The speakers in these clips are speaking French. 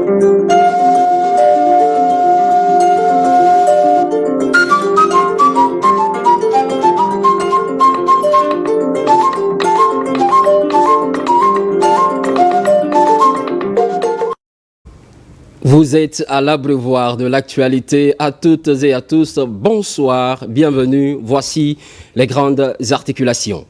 Vous êtes à l'abreuvoir de l'actualité. À toutes et à tous, bonsoir, bienvenue. Voici les grandes articulations.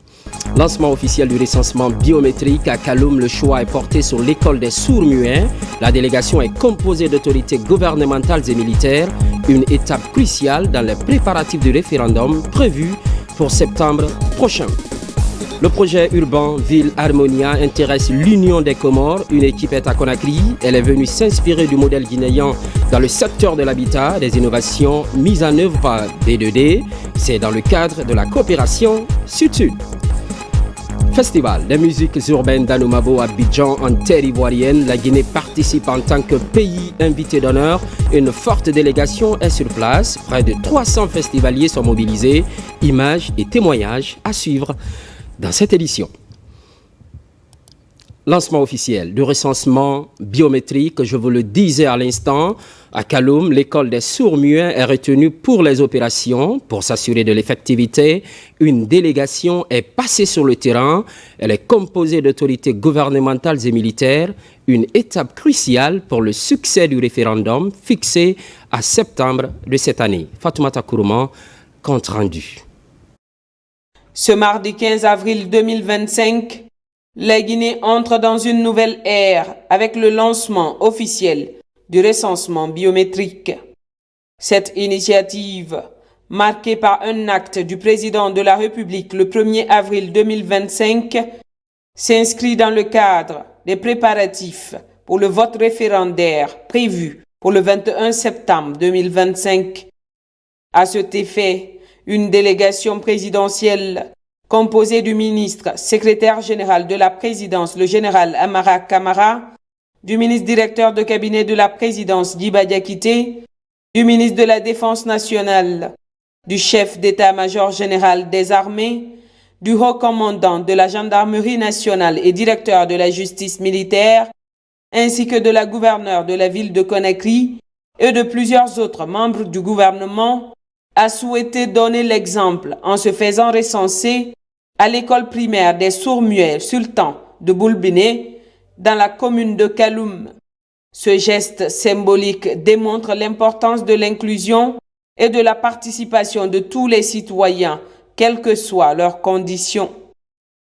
Lancement officiel du recensement biométrique à Kaloum. Le choix est porté sur l'école des sourds-muets. La délégation est composée d'autorités gouvernementales et militaires. Une étape cruciale dans les préparatifs du référendum prévu pour septembre prochain. Le projet urbain Ville Harmonia intéresse l'Union des Comores. Une équipe est à Conakry. Elle est venue s'inspirer du modèle guinéen dans le secteur de l'habitat, des innovations mises en œuvre par B2D. C'est dans le cadre de la coopération Sud-Sud. Festival des musiques urbaines d'Anoumabo à Abidjan en terre ivoirienne. La Guinée participe en tant que pays invité d'honneur. Une forte délégation est sur place. Près de 300 festivaliers sont mobilisés. Images et témoignages à suivre dans cette édition. Lancement officiel du recensement biométrique, je vous le disais à l'instant, à Kaloum, l'école des sourds-muets est retenue pour les opérations. Pour s'assurer de l'effectivité, une délégation est passée sur le terrain. Elle est composée d'autorités gouvernementales et militaires, une étape cruciale pour le succès du référendum fixé à septembre de cette année. Fatoumata Kourouman, compte rendu. Ce mardi 15 avril 2025, la Guinée entre dans une nouvelle ère avec le lancement officiel du recensement biométrique. Cette initiative, marquée par un acte du président de la République le 1er avril 2025, s'inscrit dans le cadre des préparatifs pour le vote référendaire prévu pour le 21 septembre 2025. À cet effet, une délégation présidentielle composée du ministre, secrétaire général de la présidence, le général Amara Kamara, du ministre directeur de cabinet de la présidence, Diba Diakité, du ministre de la Défense nationale, du chef d'état-major général des armées, du haut commandant de la gendarmerie nationale et directeur de la justice militaire, ainsi que de la gouverneure de la ville de Conakry et de plusieurs autres membres du gouvernement, a souhaité donner l'exemple en se faisant recenser à l'école primaire des sourds-muets Sultan de Boulbiné dans la commune de Kaloum. Ce geste symbolique démontre l'importance de l'inclusion et de la participation de tous les citoyens, quelles que soient leurs conditions.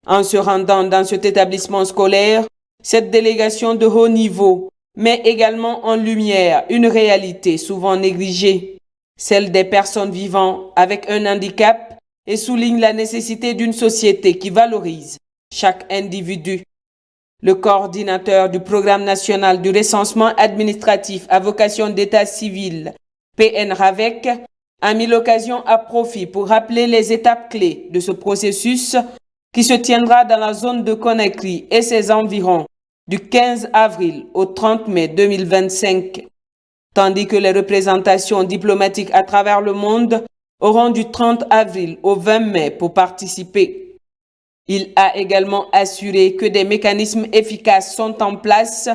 En se rendant dans cet établissement scolaire, cette délégation de haut niveau met également en lumière une réalité souvent négligée, celle des personnes vivant avec un handicap, et souligne la nécessité d'une société qui valorise chaque individu. Le coordinateur du programme national du recensement administratif à vocation d'état civil, PN-RAVEC, a mis l'occasion à profit pour rappeler les étapes clés de ce processus qui se tiendra dans la zone de Conakry et ses environs du 15 avril au 30 mai 2025. Tandis que les représentations diplomatiques à travers le monde auront du 30 avril au 20 mai pour participer. Il a également assuré que des mécanismes efficaces sont en place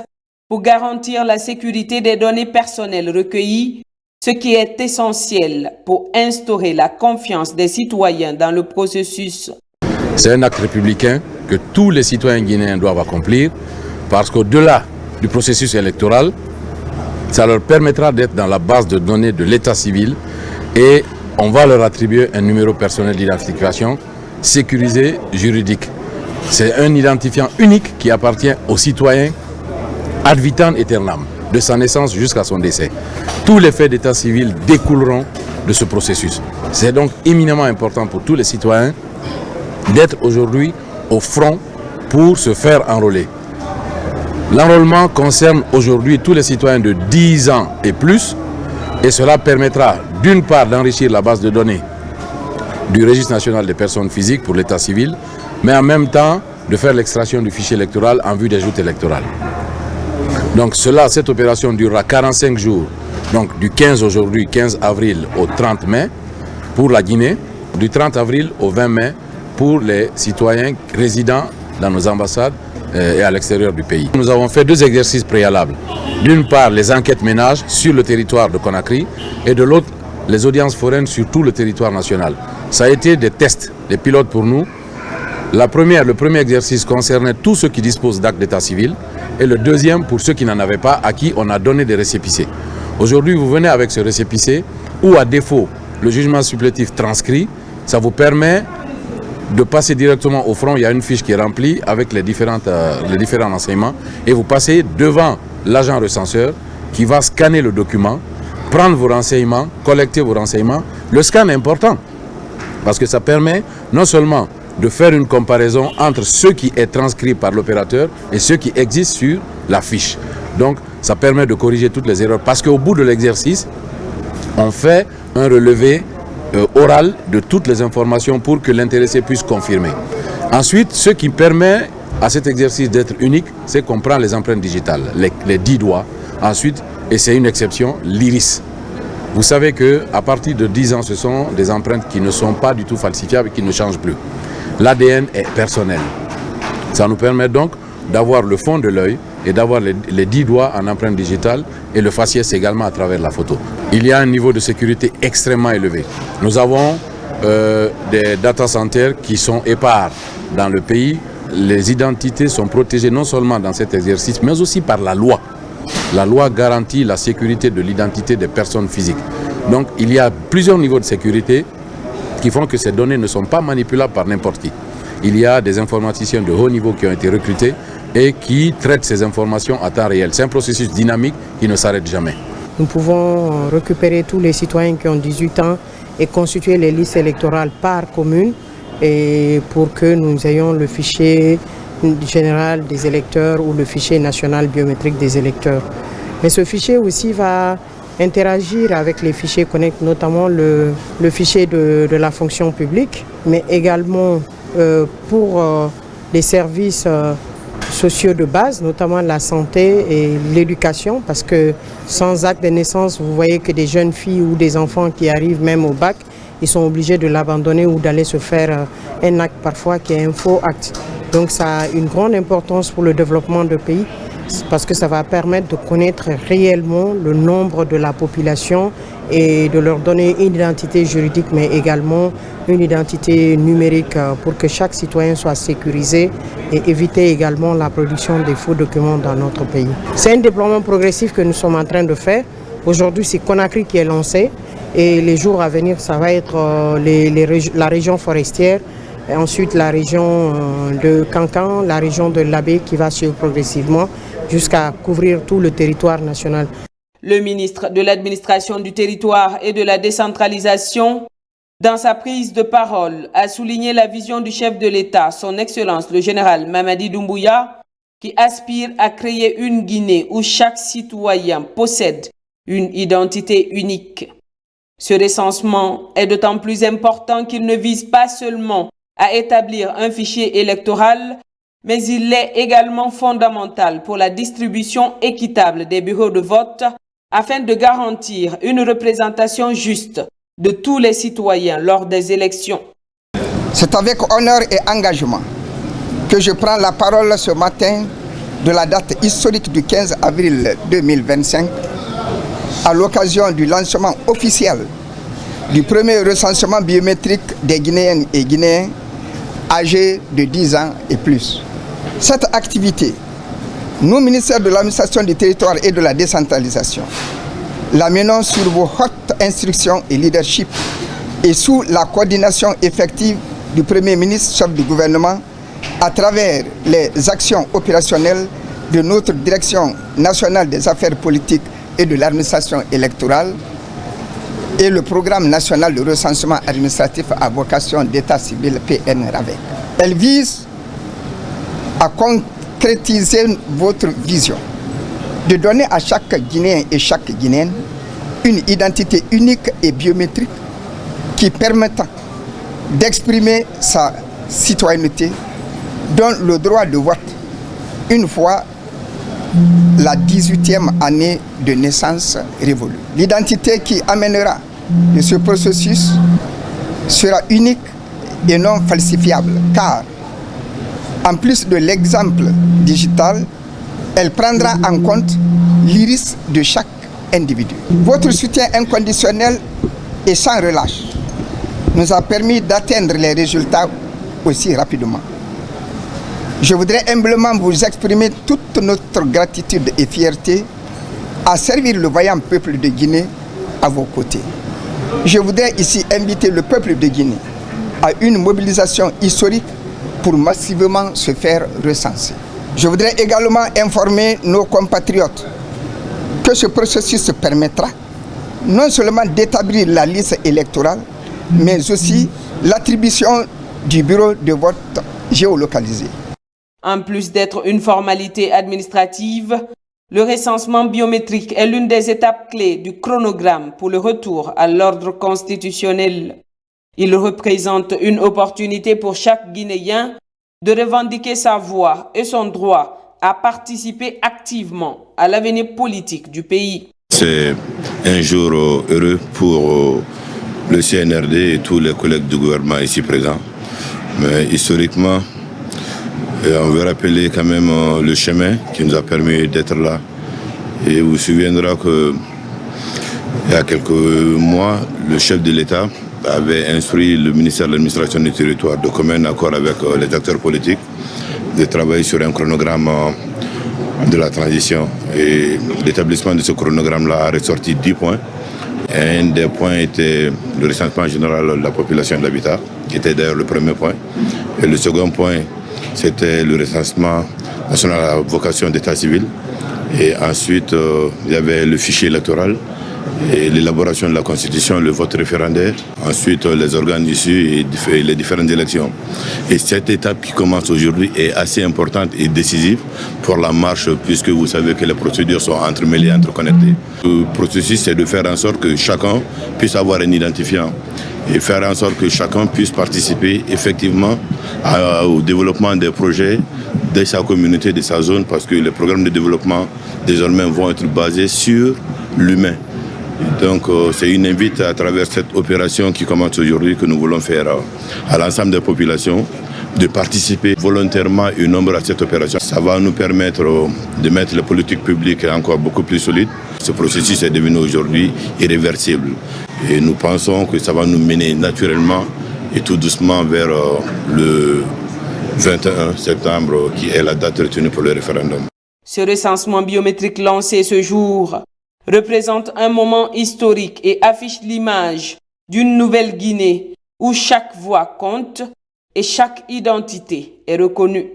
pour garantir la sécurité des données personnelles recueillies, ce qui est essentiel pour instaurer la confiance des citoyens dans le processus. C'est un acte républicain que tous les citoyens guinéens doivent accomplir parce qu'au-delà du processus électoral, ça leur permettra d'être dans la base de données de l'état civil et on va leur attribuer un numéro personnel d'identification sécurisé juridique. C'est un identifiant unique qui appartient aux citoyens ad vitam aeternam, de sa naissance jusqu'à son décès. Tous les faits d'état civil découleront de ce processus. C'est donc éminemment important pour tous les citoyens d'être aujourd'hui au front pour se faire enrôler. L'enrôlement concerne aujourd'hui tous les citoyens de 10 ans et plus et cela permettra d'une part d'enrichir la base de données du registre national des personnes physiques pour l'état civil, mais en même temps de faire l'extraction du fichier électoral en vue des joutes électorales. Donc cette opération durera 45 jours, donc du 15 aujourd'hui, 15 avril au 30 mai pour la Guinée, du 30 avril au 20 mai pour les citoyens résidant dans nos ambassades et à l'extérieur du pays. Nous avons fait 2 exercices préalables. D'une part, les enquêtes ménages sur le territoire de Conakry et de l'autre, les audiences foraines sur tout le territoire national. Ça a été des tests, des pilotes pour nous. Le premier exercice concernait tous ceux qui disposent d'actes d'état civil et le deuxième pour ceux qui n'en avaient pas, à qui on a donné des récépissés. Aujourd'hui, vous venez avec ce récépissé ou à défaut, le jugement supplétif transcrit, ça vous permet de passer directement au front. Il y a une fiche qui est remplie avec les différents renseignements et vous passez devant l'agent recenseur qui va scanner le document, prendre vos renseignements, collecter vos renseignements. Le scan est important parce que ça permet non seulement de faire une comparaison entre ce qui est transcrit par l'opérateur et ce qui existe sur la fiche. Donc, ça permet de corriger toutes les erreurs parce qu'au bout de l'exercice, on fait un relevé oral de toutes les informations pour que l'intéressé puisse confirmer. Ensuite, ce qui permet à cet exercice d'être unique, c'est qu'on prend les empreintes digitales, les 10 doigts. Ensuite, et c'est une exception, l'iris. Vous savez qu'à partir de 10 ans, ce sont des empreintes qui ne sont pas du tout falsifiables et qui ne changent plus. L'ADN est personnel. Ça nous permet donc d'avoir le fond de l'œil et d'avoir les 10 doigts en empreinte digitale et le faciès également à travers la photo. Il y a un niveau de sécurité extrêmement élevé. Nous avons des data centers qui sont épars dans le pays. Les identités sont protégées non seulement dans cet exercice, mais aussi par la loi. La loi garantit la sécurité de l'identité des personnes physiques. Donc il y a plusieurs niveaux de sécurité qui font que ces données ne sont pas manipulables par n'importe qui. Il y a des informaticiens de haut niveau qui ont été recrutés et qui traitent ces informations à temps réel. C'est un processus dynamique qui ne s'arrête jamais. Nous pouvons récupérer tous les citoyens qui ont 18 ans et constituer les listes électorales par commune et pour que nous ayons le fichier général des électeurs ou le fichier national biométrique des électeurs. Mais ce fichier aussi va interagir avec les fichiers connectés, notamment le fichier de la fonction publique, mais également pour les services sociaux de base, notamment la santé et l'éducation, parce que sans acte de naissance, vous voyez que des jeunes filles ou des enfants qui arrivent même au bac, ils sont obligés de l'abandonner ou d'aller se faire un acte parfois qui est un faux acte. Donc ça a une grande importance pour le développement du pays parce que ça va permettre de connaître réellement le nombre de la population et de leur donner une identité juridique mais également une identité numérique pour que chaque citoyen soit sécurisé et éviter également la production des faux documents dans notre pays. C'est un déploiement progressif que nous sommes en train de faire. Aujourd'hui, c'est Conakry qui est lancé et les jours à venir, ça va être la région forestière. Et ensuite, la région de Cancan, la région de l'Abbé qui va suivre progressivement jusqu'à couvrir tout le territoire national. Le ministre de l'Administration du territoire et de la décentralisation, dans sa prise de parole, a souligné la vision du chef de l'État, son Excellence le général Mamadi Doumbouya, qui aspire à créer une Guinée où chaque citoyen possède une identité unique. Ce recensement est d'autant plus important qu'il ne vise pas seulement à établir un fichier électoral, mais il est également fondamental pour la distribution équitable des bureaux de vote afin de garantir une représentation juste de tous les citoyens lors des élections. C'est avec honneur et engagement que je prends la parole ce matin de la date historique du 15 avril 2025 à l'occasion du lancement officiel du premier recensement biométrique des Guinéennes et Guinéens âgés de 10 ans et plus. Cette activité, nous, ministère de l'Administration du territoire et de la décentralisation, la menons sur vos hautes instructions et leadership et sous la coordination effective du Premier ministre, chef du gouvernement, à travers les actions opérationnelles de notre Direction nationale des affaires politiques et de l'administration électorale et le programme national de recensement administratif à vocation d'état civil PNRAVEC. Elle vise à concrétiser votre vision, de donner à chaque Guinéen et chaque Guinéenne une identité unique et biométrique qui permettant d'exprimer sa citoyenneté, dont le droit de vote une fois la 18e année de naissance révolue. L'identité qui amènera de ce processus sera unique et non falsifiable, car En plus de l'exemple digital, elle prendra en compte l'iris de chaque individu. Votre soutien inconditionnel et sans relâche nous a permis d'atteindre les résultats aussi rapidement. Je voudrais humblement vous exprimer toute notre gratitude et fierté à servir le vaillant peuple de Guinée à vos côtés. Je voudrais ici inviter le peuple de Guinée à une mobilisation historique pour massivement se faire recenser. Je voudrais également informer nos compatriotes que ce processus permettra non seulement d'établir la liste électorale, mais aussi l'attribution du bureau de vote géolocalisé. En plus d'être une formalité administrative, le recensement biométrique est l'une des étapes clés du chronogramme pour le retour à l'ordre constitutionnel. Il représente une opportunité pour chaque Guinéen de revendiquer sa voix et son droit à participer activement à l'avenir politique du pays. C'est un jour heureux pour le CNRD et tous les collègues du gouvernement ici présents. Mais historiquement, on veut rappeler quand même le chemin qui nous a permis d'être là. Et vous vous souviendrez qu'il y a quelques mois, le chef de l'État avait instruit le ministère de l'administration du territoire de commun accord avec les acteurs politiques de travailler sur un chronogramme de la transition. Et l'établissement de ce chronogramme-là a ressorti 10 points. Et un des points était le recensement général de la population de l'habitat, qui était d'ailleurs le premier point. Et le second point, c'était le recensement national à vocation d'état civil. Et ensuite, il y avait le fichier électoral et l'élaboration de la Constitution, le vote référendaire. Ensuite, les organes issus et les différentes élections. Et cette étape qui commence aujourd'hui est assez importante et décisive pour la marche, puisque vous savez que les procédures sont entremêlées, interconnectées. Le processus, c'est de faire en sorte que chacun puisse avoir un identifiant et faire en sorte que chacun puisse participer effectivement au développement des projets de sa communauté, de sa zone, parce que les programmes de développement désormais vont être basés sur l'humain. Donc c'est une invite à travers cette opération qui commence aujourd'hui que nous voulons faire à l'ensemble des populations de participer volontairement et nombre à cette opération. Ça va nous permettre de mettre les politiques publiques encore beaucoup plus solides. Ce processus est devenu aujourd'hui irréversible et nous pensons que ça va nous mener naturellement et tout doucement vers le 21 septembre qui est la date retenue pour le référendum. Ce recensement biométrique lancé ce jour représente un moment historique et affiche l'image d'une nouvelle Guinée où chaque voix compte et chaque identité est reconnue.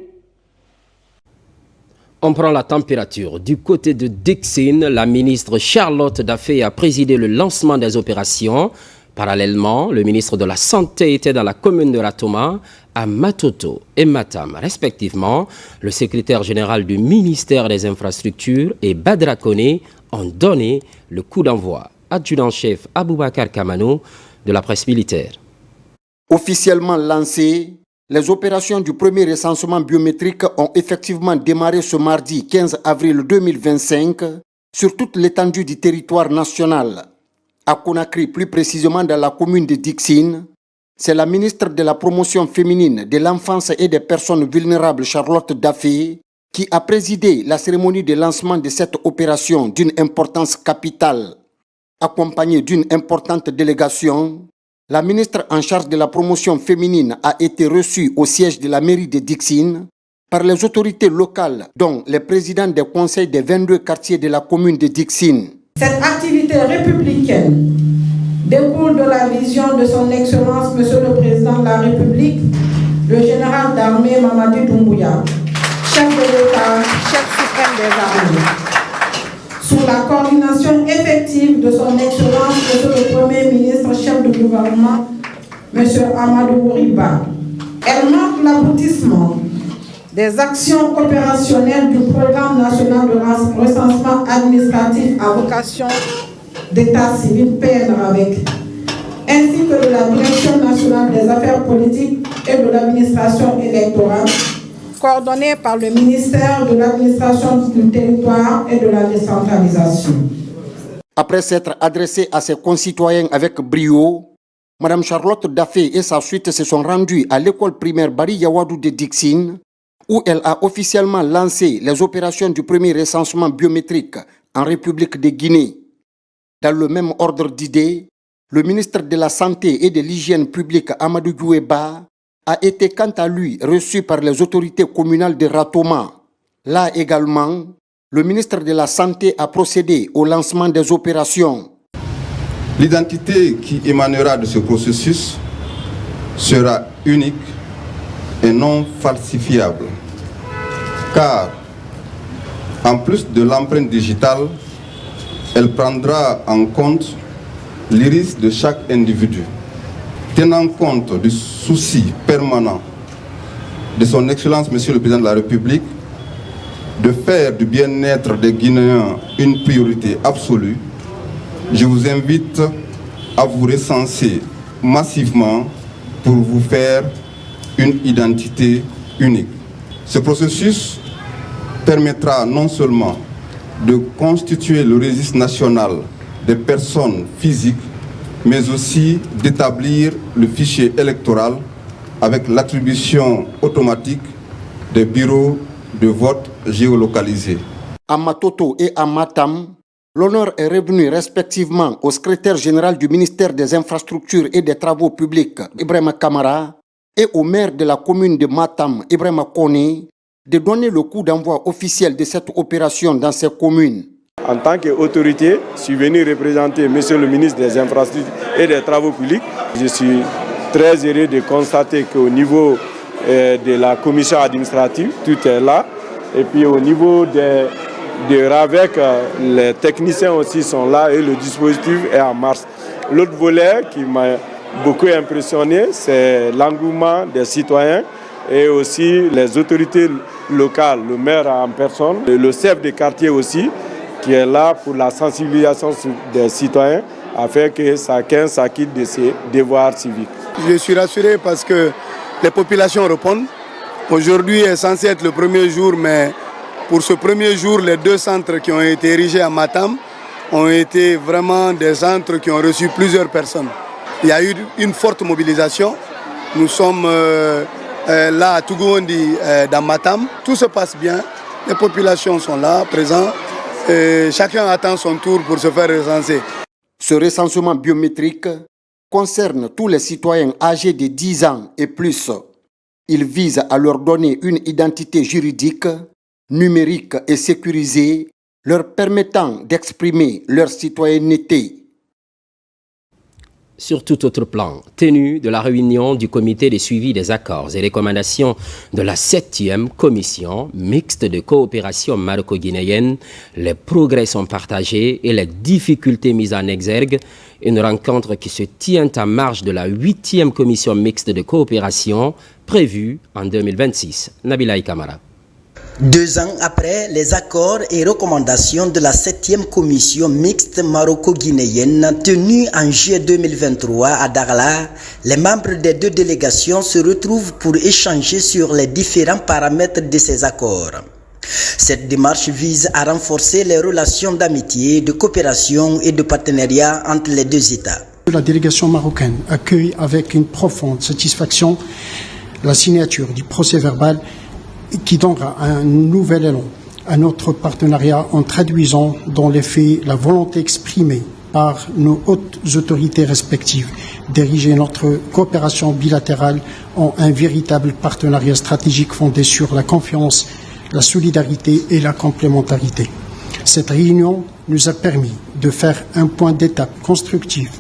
On prend la température. Du côté de Dixine, la ministre Charlotte Daffé a présidé le lancement des opérations. Parallèlement, le ministre de la Santé était dans la commune de Ratoma, à Matoto et Matam, respectivement. Le secrétaire général du ministère des Infrastructures et Badra Koné ont donné le coup d'envoi. Adjudant-chef Aboubakar Kamano de la presse militaire. Officiellement lancées, les opérations du premier recensement biométrique ont effectivement démarré ce mardi 15 avril 2025 sur toute l'étendue du territoire national. À Conakry, plus précisément dans la commune de Dixine, c'est la ministre de la Promotion féminine, de l'enfance et des personnes vulnérables, Charlotte Daffé, qui a présidé la cérémonie de lancement de cette opération d'une importance capitale. Accompagnée d'une importante délégation, la ministre en charge de la promotion féminine a été reçue au siège de la mairie de Dixine par les autorités locales, dont les présidents des conseils des 22 quartiers de la commune de Dixine. Cette activité républicaine découle de la vision de son Excellence, Monsieur le Président de la République, le général d'armée Mamadi Doumbouya, chef de l'État, chef suprême des armées, sous la coordination effective de son Excellence, Monsieur le Premier ministre, chef de gouvernement, Monsieur Amadou Riba. Elle marque l'aboutissement des actions opérationnelles du Programme national de recensement administratif à vocation d'état civil PNRAVEC, ainsi que de la Direction nationale des affaires politiques et de l'administration électorale, coordonnée par le ministère de l'administration du territoire et de la décentralisation. Après s'être adressée à ses concitoyens avec brio, Mme Charlotte Daffé et sa suite se sont rendus à l'école primaire Bari Yawadou de Dixine, où elle a officiellement lancé les opérations du premier recensement biométrique en République de Guinée. Dans le même ordre d'idées, le ministre de la Santé et de l'Hygiène publique Amadou Douéba a été quant à lui reçu par les autorités communales de Ratoma. Là également, le ministre de la Santé a procédé au lancement des opérations. L'identité qui émanera de ce processus sera unique et non falsifiable, car en plus de l'empreinte digitale, elle prendra en compte l'iris de chaque individu, tenant compte du souci permanent de son Excellence Monsieur le Président de la République de faire du bien-être des Guinéens une priorité absolue. Je vous invite à vous recenser massivement pour vous faire une identité unique. Ce processus permettra non seulement de constituer le registre national des personnes physiques, mais aussi d'établir le fichier électoral avec l'attribution automatique des bureaux de vote géolocalisés. À Matoto et à Matam, l'honneur est revenu respectivement au secrétaire général du ministère des Infrastructures et des Travaux publics, Ibrahima Kamara, et au maire de la commune de Matam, Ibrahima Kone, de donner le coup d'envoi officiel de cette opération dans ces communes. En tant qu'autorité, je suis venu représenter Monsieur le ministre des Infrastructures et des Travaux publics. Je suis très heureux de constater qu'au niveau de la commission administrative, tout est là. Et puis au niveau de RAVEC, les techniciens aussi sont là et le dispositif est en marche. L'autre volet qui m'a beaucoup impressionné, c'est l'engouement des citoyens et aussi les autorités locales, le maire en personne, le chef de quartier aussi, qui est là pour la sensibilisation des citoyens afin que chacun s'acquitte de ses devoirs civiques. Je suis rassuré parce que les populations répondent. Aujourd'hui est censé être le premier jour, mais pour ce premier jour, les 2 centres qui ont été érigés à Matam ont été vraiment des centres qui ont reçu plusieurs personnes. Il y a eu une forte mobilisation. Nous sommes là à Tougoundi, dans Matam. Tout se passe bien. Les populations sont là, présentes. Chacun attend son tour pour se faire recenser. Ce recensement biométrique concerne tous les citoyens âgés de 10 ans et plus. Il vise à leur donner une identité juridique, numérique et sécurisée, leur permettant d'exprimer leur citoyenneté. Sur tout autre plan, tenue de la réunion du comité de suivi des accords et recommandations de la 7e commission mixte de coopération maroco-guinéenne, les progrès sont partagés et les difficultés mises en exergue. Une rencontre qui se tient en marge de la 8e commission mixte de coopération prévue en 2026. Nabila Kamara. 2 ans après les accords et recommandations de la 7e commission mixte maroco-guinéenne tenue en juillet 2023 à Dakhla, les membres des 2 délégations se retrouvent pour échanger sur les différents paramètres de ces accords. Cette démarche vise à renforcer les relations d'amitié, de coopération et de partenariat entre les 2 États. La délégation marocaine accueille avec une profonde satisfaction la signature du procès-verbal qui donnera un nouvel élan à notre partenariat en traduisant dans les faits la volonté exprimée par nos hautes autorités respectives d'ériger notre coopération bilatérale en un véritable partenariat stratégique fondé sur la confiance, la solidarité et la complémentarité. Cette réunion nous a permis de faire un point d'étape constructif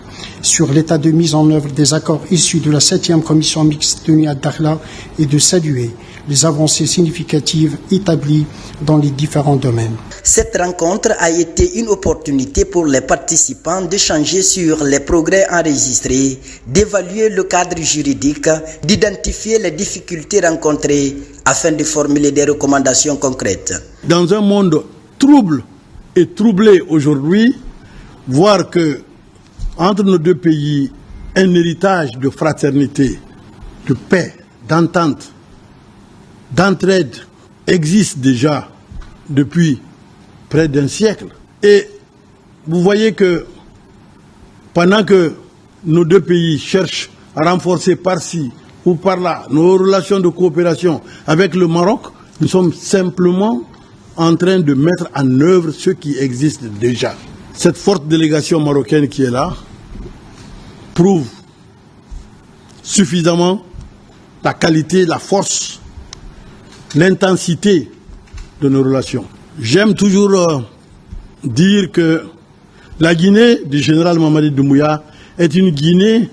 sur l'état de mise en œuvre des accords issus de la 7e commission mixte tenue à Dakhla et de saluer les avancées significatives établies dans les différents domaines. Cette rencontre a été une opportunité pour les participants d'échanger sur les progrès enregistrés, d'évaluer le cadre juridique, d'identifier les difficultés rencontrées afin de formuler des recommandations concrètes. Dans un monde trouble et troublé aujourd'hui, voir que entre nos 2 pays, un héritage de fraternité, de paix, d'entente, d'entraide existe déjà depuis près d'1 siècle. Et vous voyez que pendant que nos 2 pays cherchent à renforcer par-ci ou par-là nos relations de coopération avec le Maroc, Nous sommes simplement en train de mettre en œuvre ce qui existe déjà. Cette forte délégation marocaine qui est là prouve suffisamment la qualité, la force, l'intensité de nos relations. J'aime toujours dire que la Guinée du général Mamadi Doumbouya est une Guinée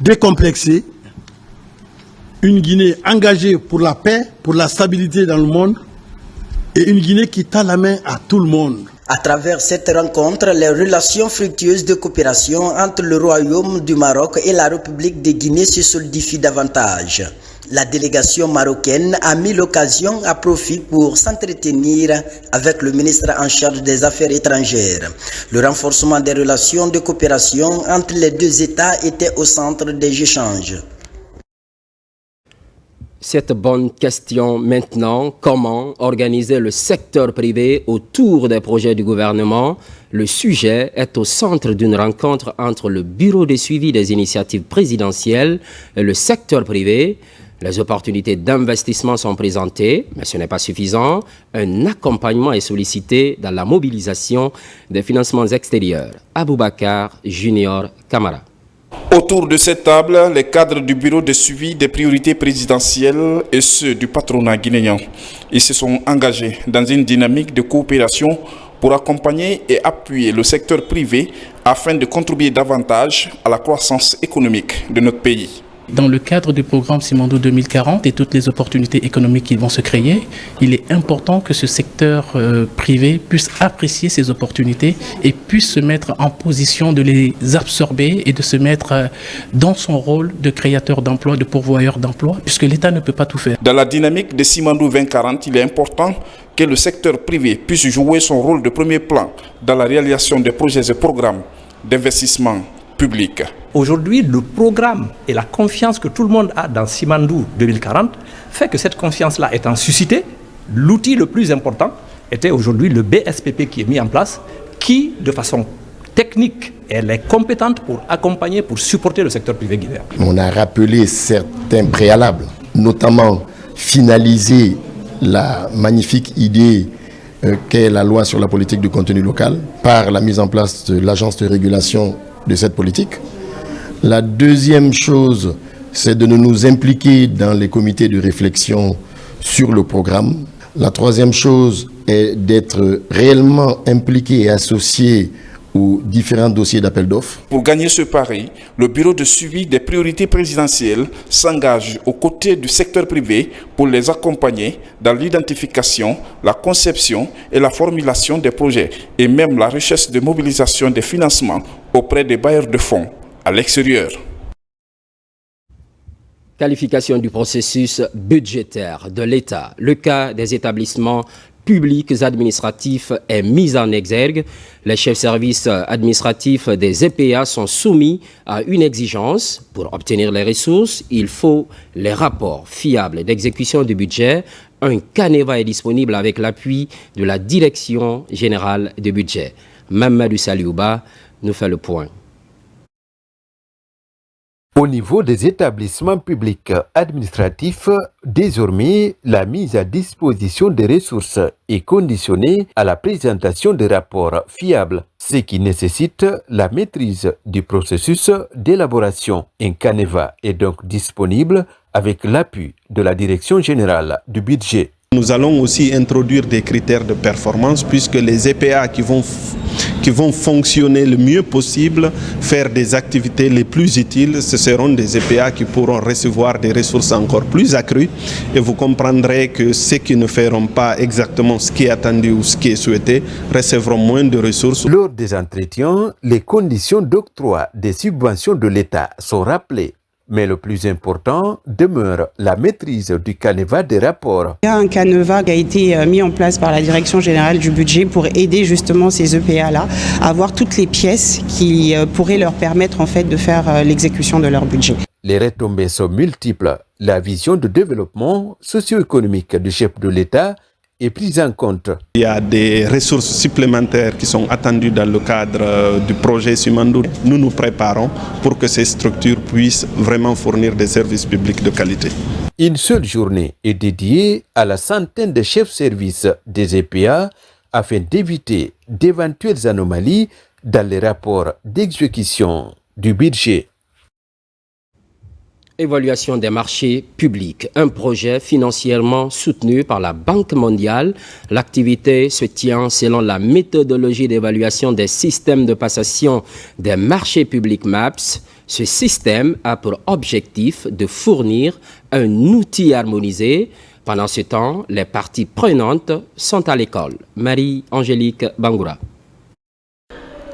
décomplexée, une Guinée engagée pour la paix, pour la stabilité dans le monde, et une Guinée qui tend la main à tout le monde. À travers cette rencontre, les relations fructueuses de coopération entre le Royaume du Maroc et la République de Guinée se solidifient davantage. La délégation marocaine a mis l'occasion à profit pour s'entretenir avec le ministre en charge des Affaires étrangères. Le renforcement des relations de coopération entre les deux États était au centre des échanges. Cette bonne question maintenant, comment organiser le secteur privé autour des projets du gouvernement? Le sujet est au centre d'une rencontre entre le Bureau de suivi des initiatives présidentielles et le secteur privé. Les opportunités d'investissement sont présentées, mais ce n'est pas suffisant. Un accompagnement est sollicité dans la mobilisation des financements extérieurs. Aboubakar Junior Camara. Autour de cette table, les cadres du bureau de suivi des priorités présidentielles et ceux du patronat guinéen. Ils se sont engagés dans une dynamique de coopération pour accompagner et appuyer le secteur privé afin de contribuer davantage à la croissance économique de notre pays. Dans le cadre du programme Simandou 2040 et toutes les opportunités économiques qui vont se créer, il est important que ce secteur privé puisse apprécier ces opportunités et puisse se mettre en position de les absorber et de se mettre dans son rôle de créateur d'emplois, de pourvoyeur d'emplois, puisque l'État ne peut pas tout faire. Dans la dynamique de Simandou 2040, il est important que le secteur privé puisse jouer son rôle de premier plan dans la réalisation des projets et programmes d'investissement public. Aujourd'hui, le programme et la confiance que tout le monde a dans Simandou 2040 fait que cette confiance-là étant suscitée, l'outil le plus important était aujourd'hui le BSPP qui est mis en place, qui, de façon technique, elle est compétente pour accompagner, pour supporter le secteur privé guinéen. On a rappelé certains préalables, notamment finaliser la magnifique idée qu'est la loi sur la politique du contenu local par la mise en place de l'agence de régulation de cette politique. La deuxième chose, c'est de nous impliquer dans les comités de réflexion sur le programme. La troisième chose est d'être réellement impliqué et associé aux différents dossiers d'appel d'offres. Pour gagner ce pari, le bureau de suivi des priorités présidentielles s'engage aux côtés du secteur privé pour les accompagner dans l'identification, la conception et la formulation des projets et même la recherche de mobilisation des financements auprès des bailleurs de fonds à l'extérieur. Qualification du processus budgétaire de l'État. Le cas des établissements publics administratifs est mis en exergue. Les chefs services administratifs des EPA sont soumis à une exigence. Pour obtenir les ressources, il faut les rapports fiables d'exécution du budget. Un canevas est disponible avec l'appui de la Direction générale du budget. Mamadou Saliouba nous fait le point. Au niveau des établissements publics administratifs, désormais, la mise à disposition des ressources est conditionnée à la présentation de rapports fiables, ce qui nécessite la maîtrise du processus d'élaboration. Un canevas est donc disponible avec l'appui de la Direction générale du budget. Nous allons aussi introduire des critères de performance puisque les EPA qui vont fonctionner le mieux possible, faire des activités les plus utiles, ce seront des EPA qui pourront recevoir des ressources encore plus accrues et vous comprendrez que ceux qui ne feront pas exactement ce qui est attendu ou ce qui est souhaité recevront moins de ressources. Lors des entretiens, les conditions d'octroi des subventions de l'État sont rappelées. Mais le plus important demeure la maîtrise du canevas des rapports. Il y a un canevas qui a été mis en place par la Direction générale du budget pour aider justement ces EPA-là à avoir toutes les pièces qui pourraient leur permettre en fait de faire l'exécution de leur budget. Les retombées sont multiples. La vision de développement socio-économique du chef de l'État est prise en compte. Il y a des ressources supplémentaires qui sont attendues dans le cadre du projet Simandou. Nous nous préparons pour que ces structures puissent vraiment fournir des services publics de qualité. Une seule journée est dédiée à la centaine de chefs-service des EPA afin d'éviter d'éventuelles anomalies dans les rapports d'exécution du budget. Évaluation des marchés publics, un projet financièrement soutenu par la Banque mondiale. L'activité se tient selon la méthodologie d'évaluation des systèmes de passation des marchés publics MAPS. Ce système a pour objectif de fournir un outil harmonisé. Pendant ce temps, les parties prenantes sont à l'école. Marie-Angélique Bangoura.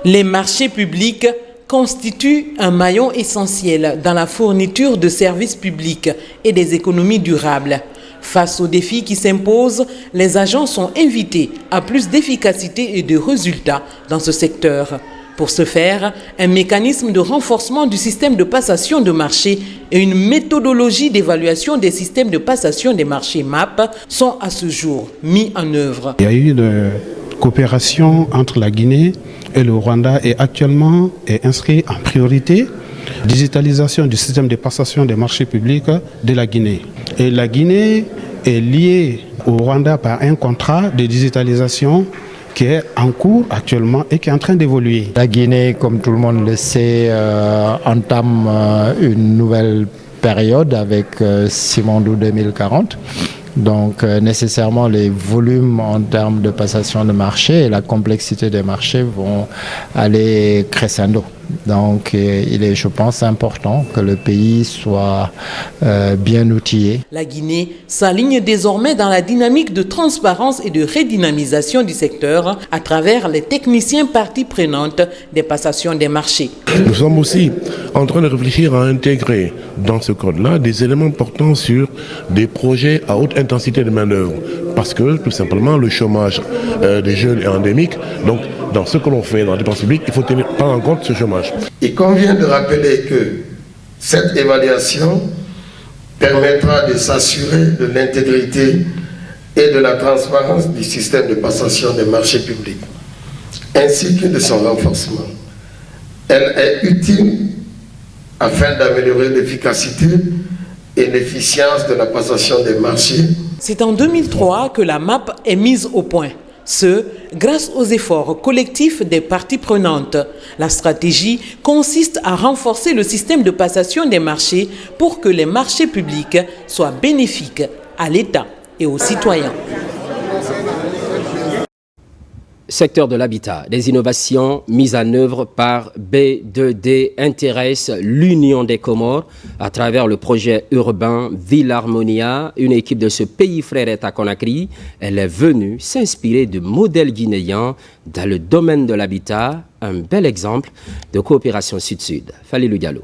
Les marchés publics constituent un maillon essentiel dans la fourniture de services publics et des économies durables. Face aux défis qui s'imposent, les agents sont invités à plus d'efficacité et de résultats dans ce secteur. Pour ce faire, un mécanisme de renforcement du système de passation de marché et une méthodologie d'évaluation des systèmes de passation des marchés MAP sont à ce jour mis en œuvre. Il y a eu une coopération entre la Guinée et le Rwanda est actuellement inscrit en priorité digitalisation du système de passation des marchés publics de la Guinée. Et la Guinée est liée au Rwanda par un contrat de digitalisation qui est en cours actuellement et qui est en train d'évoluer. La Guinée, comme tout le monde le sait, entame une nouvelle période avec Simandou 2040. Donc nécessairement les volumes en termes de passation de marché et la complexité des marchés vont aller crescendo. Donc il est, je pense, important que le pays soit bien outillé. La Guinée s'aligne désormais dans la dynamique de transparence et de redynamisation du secteur à travers les techniciens parties prenantes des passations des marchés. Nous sommes aussi en train de réfléchir à intégrer dans ce code-là des éléments portant sur des projets à haute intensité de main-d'œuvre. Parce que tout simplement le chômage des jeunes est endémique. Donc dans ce que l'on fait dans la dépense publique, il faut prendre en compte ce chômage. Il convient de rappeler que cette évaluation permettra de s'assurer de l'intégrité et de la transparence du système de passation des marchés publics, ainsi que de son renforcement. Elle est utile afin d'améliorer l'efficacité et l'efficience de la passation des marchés. C'est en 2003 que la MAP est mise au point. Ce, grâce aux efforts collectifs des parties prenantes. La stratégie consiste à renforcer le système de passation des marchés pour que les marchés publics soient bénéfiques à l'État et aux citoyens. Secteur de l'habitat, des innovations mises en œuvre par B2D intéressent l'Union des Comores à travers le projet urbain Ville Harmonia. Une équipe de ce pays frère est à Conakry. Elle est venue s'inspirer de modèles guinéens dans le domaine de l'habitat. Un bel exemple de coopération sud-sud. Falilou Diallo.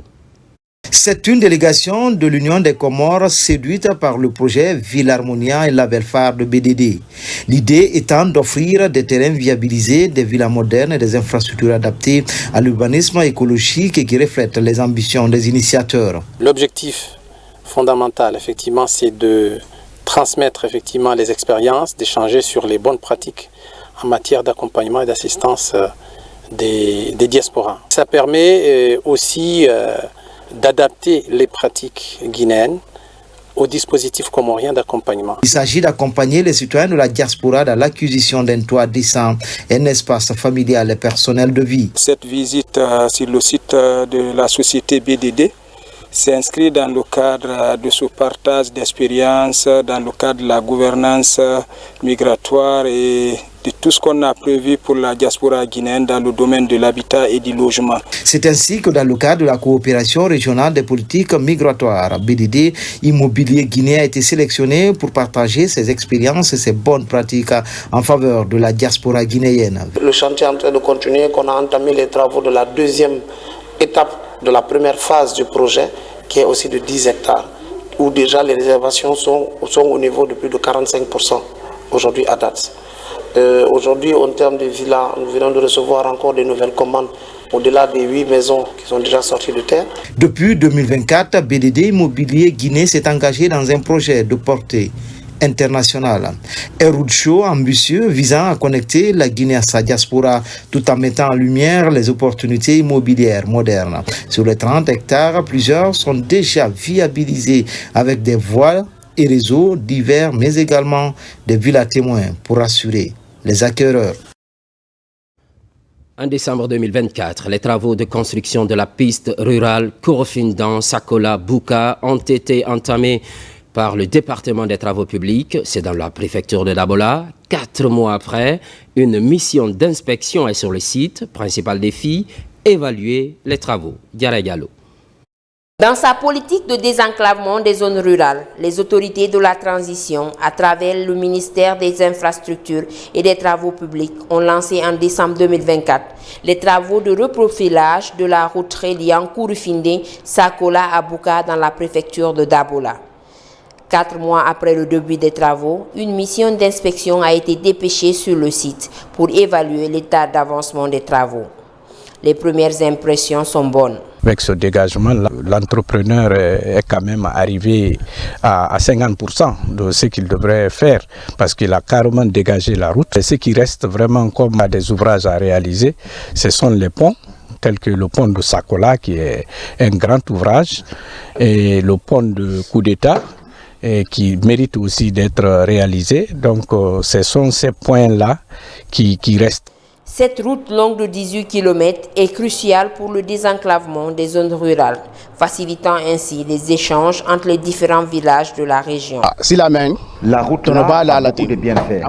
C'est une délégation de l'Union des Comores séduite par le projet Ville Harmonia et label phare de BDD. L'idée étant d'offrir des terrains viabilisés, des villas modernes et des infrastructures adaptées à l'urbanisme écologique et qui reflètent les ambitions des initiateurs. L'objectif fondamental, effectivement, c'est de transmettre effectivement les expériences, d'échanger sur les bonnes pratiques en matière d'accompagnement et d'assistance des diasporas. Ça permet aussi d'adapter les pratiques guinéennes au dispositif comorien d'accompagnement. Il s'agit d'accompagner les citoyens de la diaspora dans l'acquisition d'un toit décent, un espace familial et personnel de vie. Cette visite sur le site de la société BDD s'inscrit dans le cadre de ce partage d'expériences, dans le cadre de la gouvernance migratoire et de tout ce qu'on a prévu pour la diaspora guinéenne dans le domaine de l'habitat et du logement. C'est ainsi que dans le cadre de la coopération régionale des politiques migratoires, BDD Immobilier Guinée a été sélectionné pour partager ses expériences et ses bonnes pratiques en faveur de la diaspora guinéenne. Le chantier est en train de continuer, qu'on a entamé les travaux de la deuxième étape de la première phase du projet, qui est aussi de 10 hectares, où déjà les réservations sont au niveau de plus de 45% aujourd'hui à date. Aujourd'hui, en termes de villas, nous venons de recevoir encore de nouvelles commandes au-delà des 8 maisons qui sont déjà sorties de terre. Depuis 2024, BDD Immobilier Guinée s'est engagé dans un projet de portée international. Un roadshow ambitieux visant à connecter la Guinée à sa diaspora tout en mettant en lumière les opportunités immobilières modernes. Sur les 30 hectares, plusieurs sont déjà viabilisés avec des voies et réseaux divers, mais également des villas témoins pour rassurer les acquéreurs. En décembre 2024, les travaux de construction de la piste rurale Korofindan-Sakola-Bouka ont été entamés par le département des travaux publics. C'est dans la préfecture de Dabola. 4 mois après, une mission d'inspection est sur le site. Principal défi, évaluer les travaux. Diarra Diallo. Dans sa politique de désenclavement des zones rurales, les autorités de la transition, à travers le ministère des Infrastructures et des Travaux publics, ont lancé en décembre 2024 les travaux de reprofilage de la route reliant Kouroufindé-Sakola à Bouka dans la préfecture de Dabola. 4 mois après le début des travaux, une mission d'inspection a été dépêchée sur le site pour évaluer l'état d'avancement des travaux. Les premières impressions sont bonnes. Avec ce dégagement, l'entrepreneur est quand même arrivé à 50% de ce qu'il devrait faire parce qu'il a carrément dégagé la route. Et ce qui reste vraiment comme des ouvrages à réaliser, ce sont les ponts, tels que le pont de Sakola qui est un grand ouvrage et le pont de Coup d'État qui mérite aussi d'être réalisé. Donc ce sont ces points-là qui restent. Cette route longue de 18 km est cruciale pour le désenclavement des zones rurales, facilitant ainsi les échanges entre les différents villages de la région. La route là a beaucoup de bienfaits.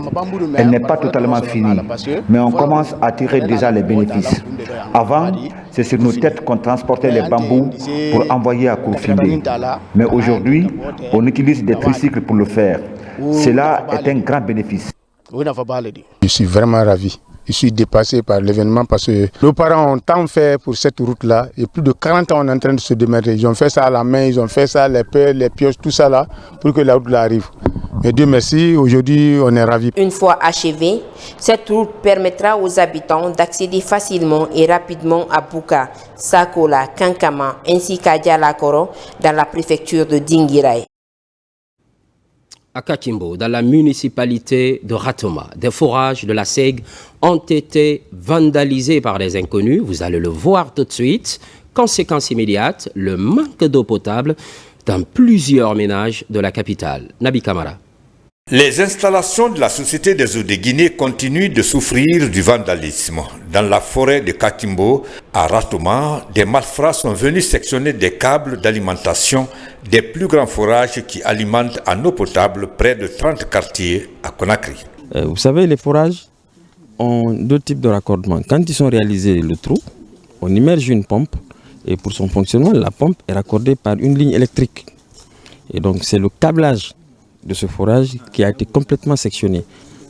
Elle n'est pas totalement finie, mais on commence à tirer déjà les bénéfices. Avant, c'est sur nos têtes qu'on transportait les bambous pour envoyer à Kouroufindé. Mais aujourd'hui, on utilise des tricycles pour le faire. Cela est un grand bénéfice. Je suis vraiment ravi. Je suis dépassé par l'événement parce que nos parents ont tant fait pour cette route-là et plus de 40 ans on est en train de se démerder. Ils ont fait ça à la main, ils ont fait ça, les pelles, les pioches, tout ça là, pour que la route là arrive. Mais Dieu merci, aujourd'hui on est ravis. Une fois achevée, cette route permettra aux habitants d'accéder facilement et rapidement à Bouka, Sakola, Kankama ainsi qu'à Dialakoro dans la préfecture de Dinguiraye. À Kakimbo, dans la municipalité de Ratoma, des forages de la SEG ont été vandalisés par des inconnus. Vous allez le voir tout de suite. Conséquence immédiate, le manque d'eau potable dans plusieurs ménages de la capitale. Nabi Kamara. Les installations de la Société des eaux de Guinée continuent de souffrir du vandalisme. Dans la forêt de Kakimbo, à Ratoma, des malfrats sont venus sectionner des câbles d'alimentation des plus grands forages qui alimentent en eau potable près de 30 quartiers à Conakry. Vous savez, les forages ont 2 types de raccordement. Quand ils sont réalisés, le trou, on immerge une pompe et pour son fonctionnement, la pompe est raccordée par une ligne électrique. Et donc, c'est le câblage de ce forage qui a été complètement sectionné.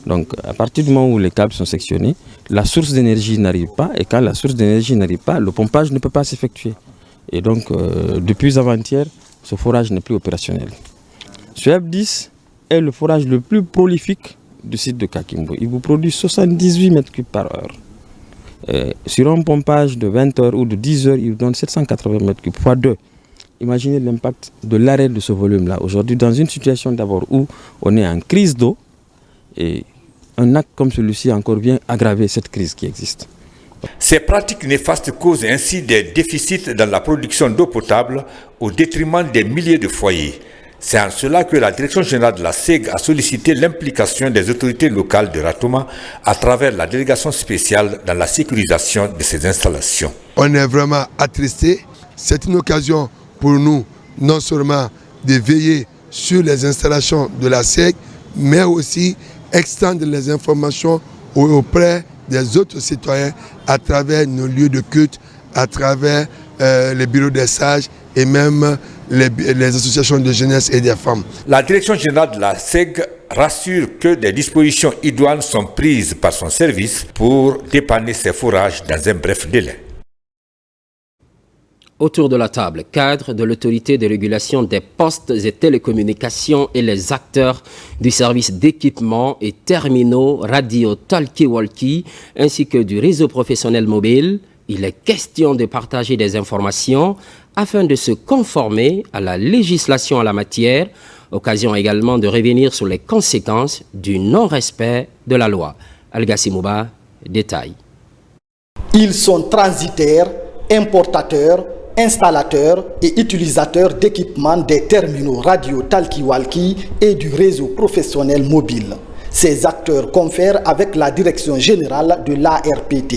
Donc à partir du moment où les câbles sont sectionnés, la source d'énergie n'arrive pas et quand la source d'énergie n'arrive pas, le pompage ne peut pas s'effectuer. Et donc depuis avant-hier, ce forage n'est plus opérationnel. Ce F10 est le forage le plus prolifique du site de Kakimbo. Il vous produit 78 m3 par heure. Sur un pompage de 20 heures ou de 10 heures, il vous donne 780 m3 x 2. Imaginez l'impact de l'arrêt de ce volume-là. Aujourd'hui, dans une situation d'abord où on est en crise d'eau, et un acte comme celui-ci encore vient aggraver cette crise qui existe. Ces pratiques néfastes causent ainsi des déficits dans la production d'eau potable au détriment des milliers de foyers. C'est en cela que la Direction générale de la SEG a sollicité l'implication des autorités locales de Ratoma à travers la délégation spéciale dans la sécurisation de ces installations. On est vraiment attristés. C'est une occasion pour nous, non seulement de veiller sur les installations de la SEG, mais aussi extendre les informations auprès des autres citoyens à travers nos lieux de culte, à travers les bureaux des sages et même les associations de jeunesse et des femmes. La Direction générale de la SEG rassure que des dispositions idoines sont prises par son service pour dépanner ces forages dans un bref délai. Autour de la table, cadre de l'autorité de régulation des postes et télécommunications et les acteurs du service d'équipement et terminaux radio talkie-walkie ainsi que du réseau professionnel mobile, il est question de partager des informations afin de se conformer à la législation en la matière Occasion également de revenir sur les conséquences du non-respect de la loi. Algassi Mouba, détail. Ils sont transitaires, importateurs, installateurs et utilisateurs d'équipements des terminaux radio talkie-walkie et du réseau professionnel mobile. Ces acteurs confèrent avec la direction générale de l'ARPT.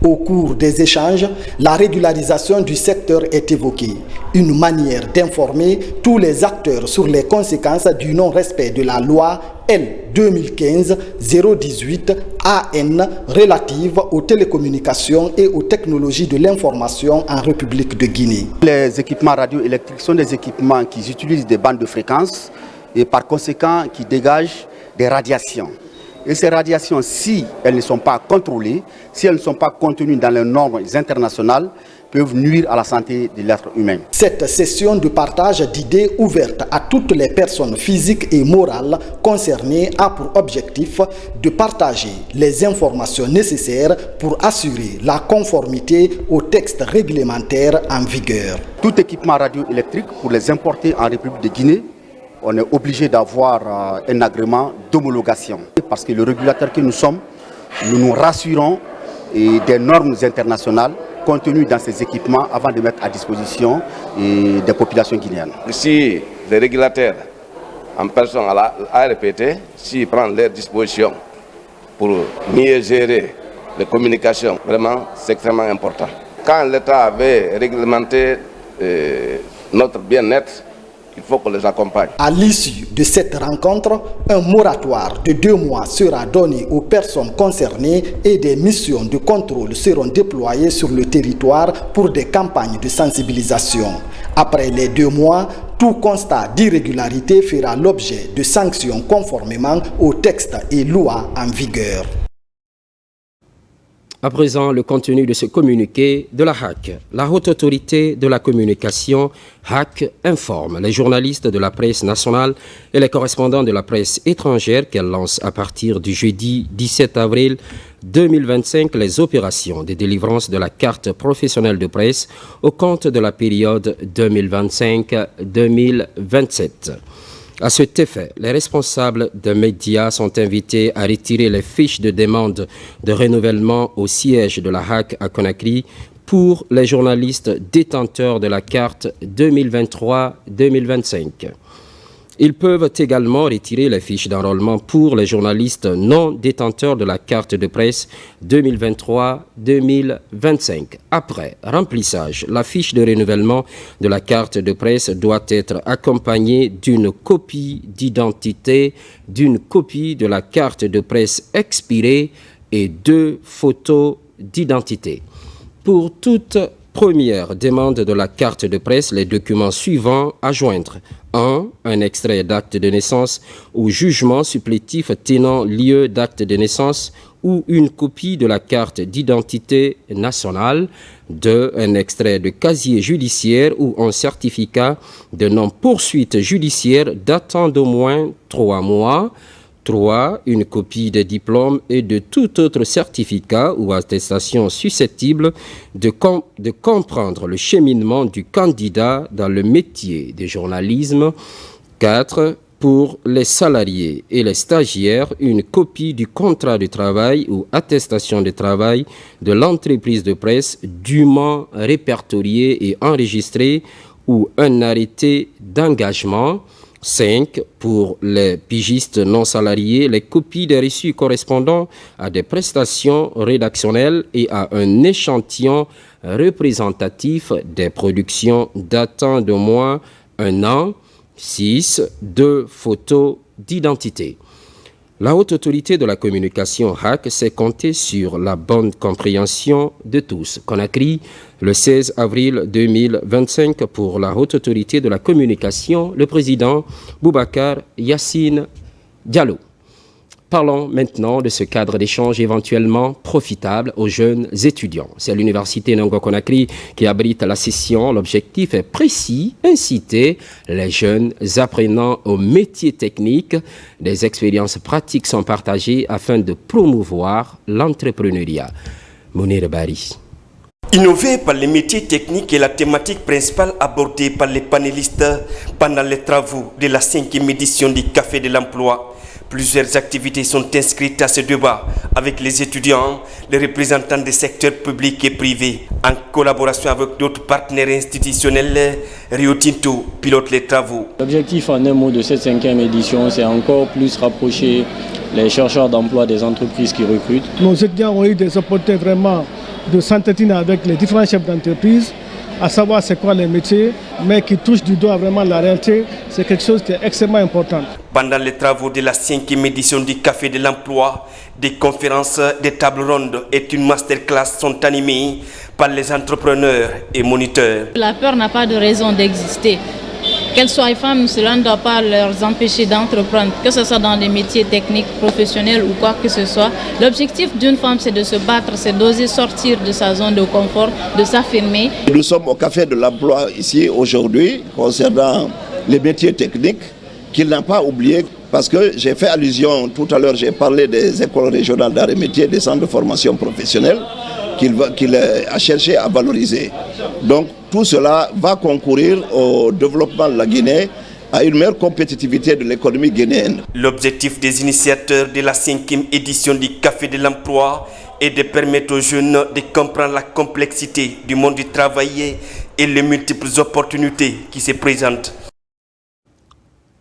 Au cours des échanges, la régularisation du secteur est évoquée, une manière d'informer tous les acteurs sur les conséquences du non-respect de la loi L 2015-018 AN relative aux télécommunications et aux technologies de l'information en République de Guinée. Les équipements radioélectriques sont des équipements qui utilisent des bandes de fréquences et par conséquent qui dégagent des radiations. Et ces radiations, si elles ne sont pas contrôlées, si elles ne sont pas contenues dans les normes internationales, peuvent nuire à la santé de l'être humain. Cette session de partage d'idées ouverte à toutes les personnes physiques et morales concernées a pour objectif de partager les informations nécessaires pour assurer la conformité aux textes réglementaires en vigueur. Tout équipement radioélectrique, pour les importer en République de Guinée, on est obligé d'avoir un agrément d'homologation. Parce que le régulateur que nous sommes, nous nous rassurons des normes internationales contenues dans ces équipements avant de mettre à disposition des populations guinéennes. Si les régulateurs, en personne à l'ARPT, s'ils prennent leurs dispositions pour mieux gérer les communications, vraiment, c'est extrêmement important. Quand l'État avait réglementé notre bien-être, il faut qu'on les accompagne. À l'issue de cette rencontre, un moratoire de 2 mois sera donné aux personnes concernées et des missions de contrôle seront déployées sur le territoire pour des campagnes de sensibilisation. Après les 2 mois, tout constat d'irrégularité fera l'objet de sanctions conformément aux textes et lois en vigueur. À présent, le contenu de ce communiqué de la HAC. La Haute Autorité de la Communication, HAC, informe les journalistes de la presse nationale et les correspondants de la presse étrangère qu'elle lance à partir du jeudi 17 avril 2025 les opérations de délivrance de la carte professionnelle de presse au compte de la période 2025-2027. À cet effet, les responsables de médias sont invités à retirer les fiches de demande de renouvellement au siège de la HAC à Conakry pour les journalistes détenteurs de la carte 2023-2025. Ils peuvent également retirer les fiches d'enrôlement pour les journalistes non détenteurs de la carte de presse 2023-2025. Après remplissage, la fiche de renouvellement de la carte de presse doit être accompagnée d'une copie d'identité, d'une copie de la carte de presse expirée et 2 photos d'identité. Pour toute première demande de la carte de presse, les documents suivants à joindre. 1. Un extrait d'acte de naissance ou jugement supplétif tenant lieu d'acte de naissance ou une copie de la carte d'identité nationale. 2. Un extrait de casier judiciaire ou un certificat de non-poursuite judiciaire datant d'au moins 3 mois. 3. Une copie des diplômes et de tout autre certificat ou attestation susceptible de comprendre le cheminement du candidat dans le métier de journalisme. 4. Pour les salariés et les stagiaires, une copie du contrat de travail ou attestation de travail de l'entreprise de presse dûment répertoriée et enregistrée ou un arrêté d'engagement. 5. Pour les pigistes non salariés, les copies des reçus correspondant à des prestations rédactionnelles et à un échantillon représentatif des productions datant d'au moins 1 an. 6. 2 photos d'identité. La Haute Autorité de la Communication HAC s'est comptée sur la bonne compréhension de tous. Conakry, le 16 avril 2025, pour la Haute Autorité de la Communication, le président Boubacar Yassine Diallo. Parlons maintenant de ce cadre d'échange éventuellement profitable aux jeunes étudiants. C'est l'université Nongo Conakry qui abrite la session. L'objectif est précis, inciter les jeunes apprenants aux métiers techniques. Des expériences pratiques sont partagées afin de promouvoir l'entrepreneuriat. Mounir Bari. Innover par les métiers techniques est la thématique principale abordée par les panélistes pendant les travaux de la 5e édition du Café de l'Emploi. Plusieurs activités sont inscrites à ce débat avec les étudiants, les représentants des secteurs publics et privés. En collaboration avec d'autres partenaires institutionnels, Rio Tinto pilote les travaux. L'objectif en un mot de cette 5e édition, c'est encore plus rapprocher les chercheurs d'emploi des entreprises qui recrutent. Nos étudiants ont eu des opportunités vraiment de s'entretenir avec les différents chefs d'entreprise, à savoir c'est quoi les métiers, mais qui touchent du doigt vraiment la réalité, c'est quelque chose qui est extrêmement important. Pendant les travaux de la 5e édition du Café de l'Emploi, des conférences, des tables rondes et une masterclass sont animées par les entrepreneurs et moniteurs. La peur n'a pas de raison d'exister. Qu'elles soient femmes, cela ne doit pas leur empêcher d'entreprendre, que ce soit dans des métiers techniques, professionnels ou quoi que ce soit. L'objectif d'une femme, c'est de se battre, c'est d'oser sortir de sa zone de confort, de s'affirmer. Nous sommes au Café de l'Emploi ici aujourd'hui concernant les métiers techniques qu'il n'a pas oublié parce que j'ai fait allusion tout à l'heure, j'ai parlé des écoles régionales d'art et métiers, des centres de formation professionnelle qu'il a cherché à valoriser. Donc tout cela va concourir au développement de la Guinée, à une meilleure compétitivité de l'économie guinéenne. L'objectif des initiateurs de la 5e édition du Café de l'Emploi est de permettre aux jeunes de comprendre la complexité du monde du travail et les multiples opportunités qui se présentent.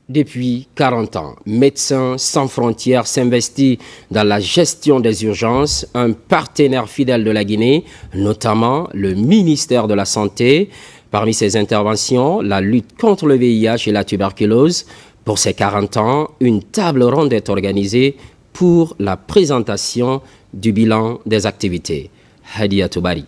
Depuis 40 ans, Médecins sans frontières s'investit dans la gestion des urgences, un partenaire fidèle de la Guinée, notamment le ministère de la Santé. Parmi ses interventions, la lutte contre le VIH et la tuberculose. Pour ces 40 ans, une table ronde est organisée pour la présentation du bilan des activités. Hadia Toubari.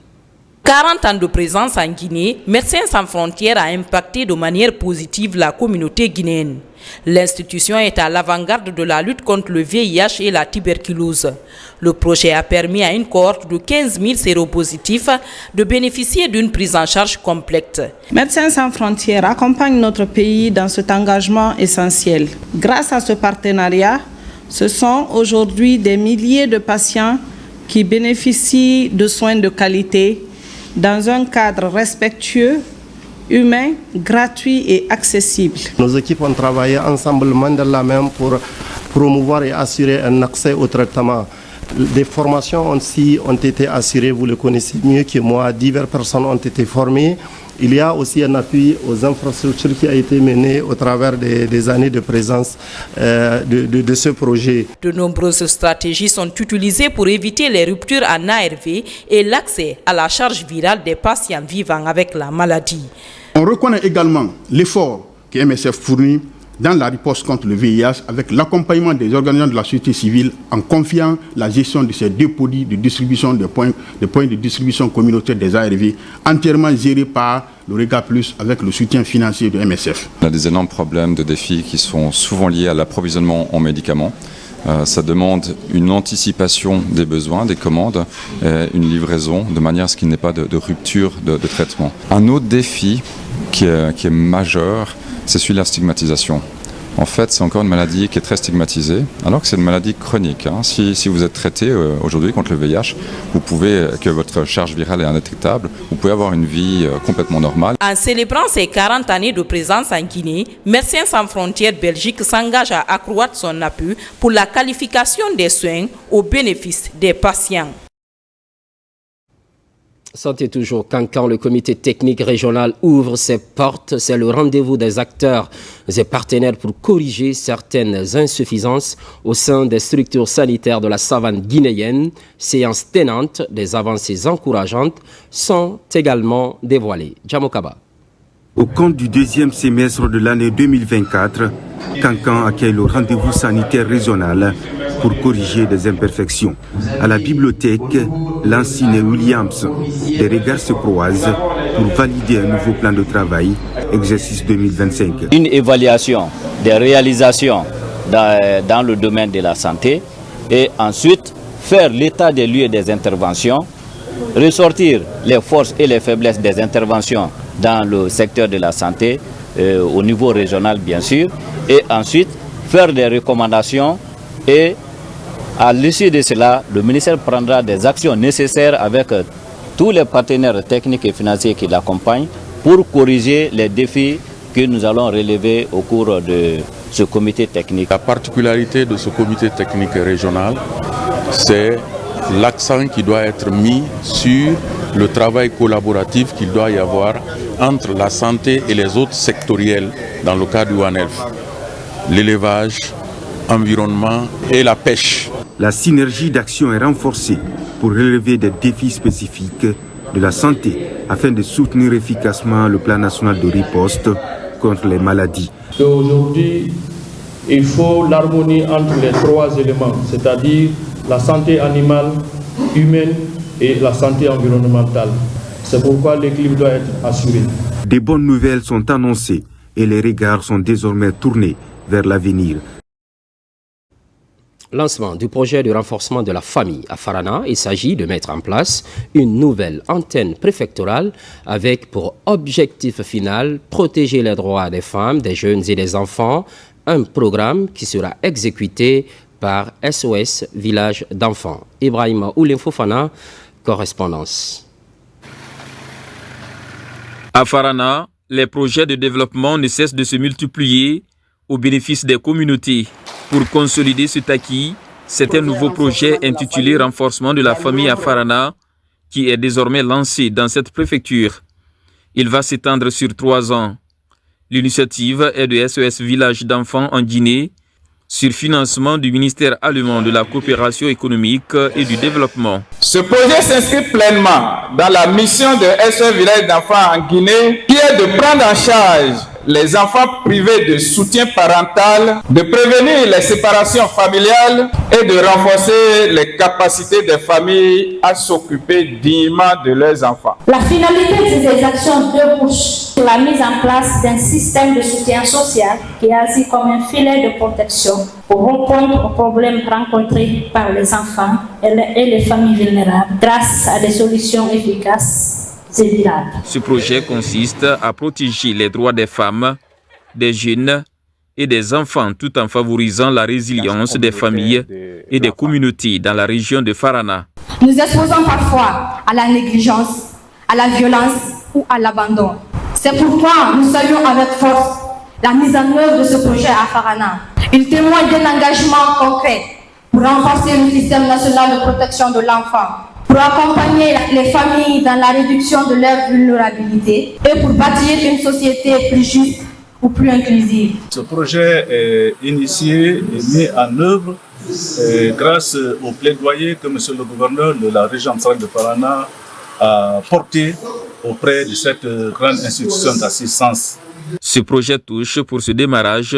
40 ans de présence en Guinée, Médecins sans frontières a impacté de manière positive la communauté guinéenne. L'institution est à l'avant-garde de la lutte contre le VIH et la tuberculose. Le projet a permis à une cohorte de 15 000 séropositifs de bénéficier d'une prise en charge complète. Médecins sans frontières accompagne notre pays dans cet engagement essentiel. Grâce à ce partenariat, ce sont aujourd'hui des milliers de patients qui bénéficient de soins de qualité dans un cadre respectueux, humain, gratuit et accessible. Nos équipes ont travaillé ensemble main dans la main pour promouvoir et assurer un accès au traitement. Des formations aussi ont été assurées, vous le connaissez mieux que moi, diverses personnes ont été formées. Il y a aussi un appui aux infrastructures qui a été mené au travers des années de présence de ce projet. De nombreuses stratégies sont utilisées pour éviter les ruptures en ARV et l'accès à la charge virale des patients vivant avec la maladie. On reconnaît également l'effort que MSF fournit dans la riposte contre le VIH avec l'accompagnement des organisations de la société civile en confiant la gestion de ces dépôts de distribution des points de distribution communautaire des ARV entièrement gérés par le Rega Plus avec le soutien financier de MSF. On a des énormes problèmes de défis qui sont souvent liés à l'approvisionnement en médicaments. Ça demande une anticipation des besoins, des commandes, une livraison de manière à ce qu'il n'y ait pas de rupture de traitement. Un autre défi qui est majeur, c'est celui de la stigmatisation. En fait, c'est encore une maladie qui est très stigmatisée, alors que c'est une maladie chronique. Si vous êtes traité aujourd'hui contre le VIH, que votre charge virale est indétectable, vous pouvez avoir une vie complètement normale. En célébrant ses 40 années de présence en Guinée, Médecins sans frontières Belgique s'engage à accroître son appui pour la qualification des soins au bénéfice des patients. Santé toujours, quand le comité technique régional ouvre ses portes, c'est le rendez-vous des acteurs et partenaires pour corriger certaines insuffisances au sein des structures sanitaires de la savane guinéenne. Séances tenantes, des avancées encourageantes sont également dévoilées. Djamokaba. Au compte du deuxième semestre de l'année 2024, Cancan accueille le rendez-vous sanitaire régional pour corriger des imperfections. À la bibliothèque, Lancine et Williams, les regards se croisent pour valider un nouveau plan de travail, exercice 2025. Une évaluation des réalisations dans le domaine de la santé et ensuite faire l'état des lieux des interventions, ressortir les forces et les faiblesses des interventions dans le secteur de la santé, au niveau régional bien sûr, et ensuite faire des recommandations et à l'issue de cela, le ministère prendra des actions nécessaires avec tous les partenaires techniques et financiers qui l'accompagnent pour corriger les défis que nous allons relever au cours de ce comité technique. La particularité de ce comité technique régional, c'est l'accent qui doit être mis sur le travail collaboratif qu'il doit y avoir entre la santé et les autres sectoriels dans le cadre du One Health. L'élevage, l'environnement et la pêche. La synergie d'action est renforcée pour relever des défis spécifiques de la santé afin de soutenir efficacement le plan national de riposte contre les maladies. Aujourd'hui, il faut l'harmonie entre les trois éléments, c'est-à-dire la santé animale, humaine et la santé environnementale. C'est pourquoi l'équilibre doit être assuré. Des bonnes nouvelles sont annoncées et les regards sont désormais tournés vers l'avenir. Lancement du projet de renforcement de la famille à Farana. Il s'agit de mettre en place une nouvelle antenne préfectorale avec pour objectif final protéger les droits des femmes, des jeunes et des enfants. Un programme qui sera exécuté par SOS Village d'enfants. Ibrahima Oulin Fofana, correspondance. À Farana, les projets de développement ne cessent de se multiplier au bénéfice des communautés. Pour consolider cet acquis, c'est un nouveau projet intitulé « Renforcement de la famille à Farana » qui est désormais lancé dans cette préfecture. Il va s'étendre sur 3 ans. L'initiative est de SOS Village d'enfants en Guinée, sur financement du ministère allemand de la coopération économique et du développement. Ce projet s'inscrit pleinement dans la mission de SOS Village d'enfants en Guinée, qui est de prendre en charge les enfants privés de soutien parental, de prévenir les séparations familiales et de renforcer les capacités des familles à s'occuper dignement de leurs enfants. La finalité de ces actions débouche sur la mise en place d'un système de soutien social qui agit comme un filet de protection pour répondre aux problèmes rencontrés par les enfants et les familles vulnérables grâce à des solutions efficaces. Ce projet consiste à protéger les droits des femmes, des jeunes et des enfants tout en favorisant la résilience des familles et des communautés dans la région de Farana. Nous exposons parfois à la négligence, à la violence ou à l'abandon. C'est pourquoi nous saluons avec force la mise en œuvre de ce projet à Farana. Il témoigne d'un engagement concret pour renforcer le système national de protection de l'enfant, pour accompagner les familles dans la réduction de leur vulnérabilité et pour bâtir une société plus juste ou plus inclusive. Ce projet est initié et mis en œuvre grâce au plaidoyer que M. le gouverneur de la région de Farana a porté auprès de cette grande institution d'assistance. Ce projet touche pour ce démarrage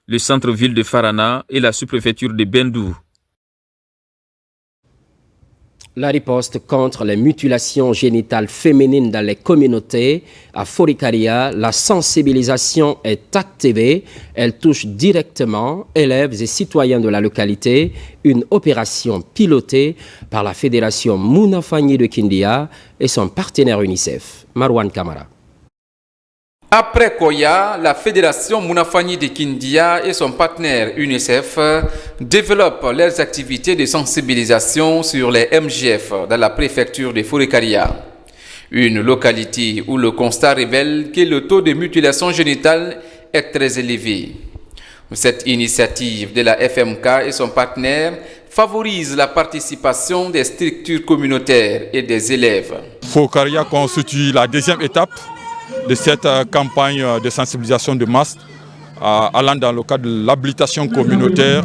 le centre-ville de Farana et la sous-préfecture de Bendou. La riposte contre les mutilations génitales féminines dans les communautés. À Forikaria, la sensibilisation est activée. Elle touche directement élèves et citoyens de la localité. Une opération pilotée par la Fédération Mounafani de Kindia et son partenaire UNICEF. Marwan Kamara. Après Koya, la Fédération Mounafani de Kindia et son partenaire UNICEF développent leurs activités de sensibilisation sur les MGF dans la préfecture de Forikaria. Une localité où le constat révèle que le taux de mutilation génitale est très élevé. Cette initiative de la FMK et son partenaire favorise la participation des structures communautaires et des élèves. Forikaria constitue la deuxième étape de cette campagne de sensibilisation de masse allant dans le cadre de l'habilitation communautaire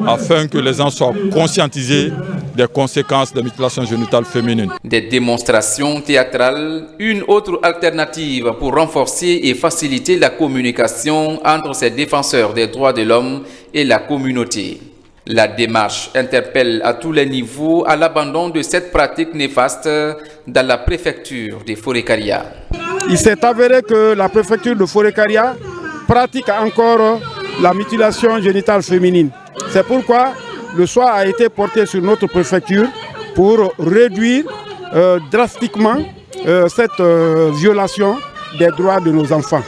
afin que les gens soient conscientisés des conséquences des mutilations génitales féminines. Des démonstrations théâtrales, une autre alternative pour renforcer et faciliter la communication entre ces défenseurs des droits de l'homme et la communauté. La démarche interpelle à tous les niveaux à l'abandon de cette pratique néfaste dans la préfecture de Forikaria. Il s'est avéré que la préfecture de Forikaria pratique encore la mutilation génitale féminine. C'est pourquoi le choix a été porté sur notre préfecture pour réduire drastiquement cette violation des droits de nos enfants.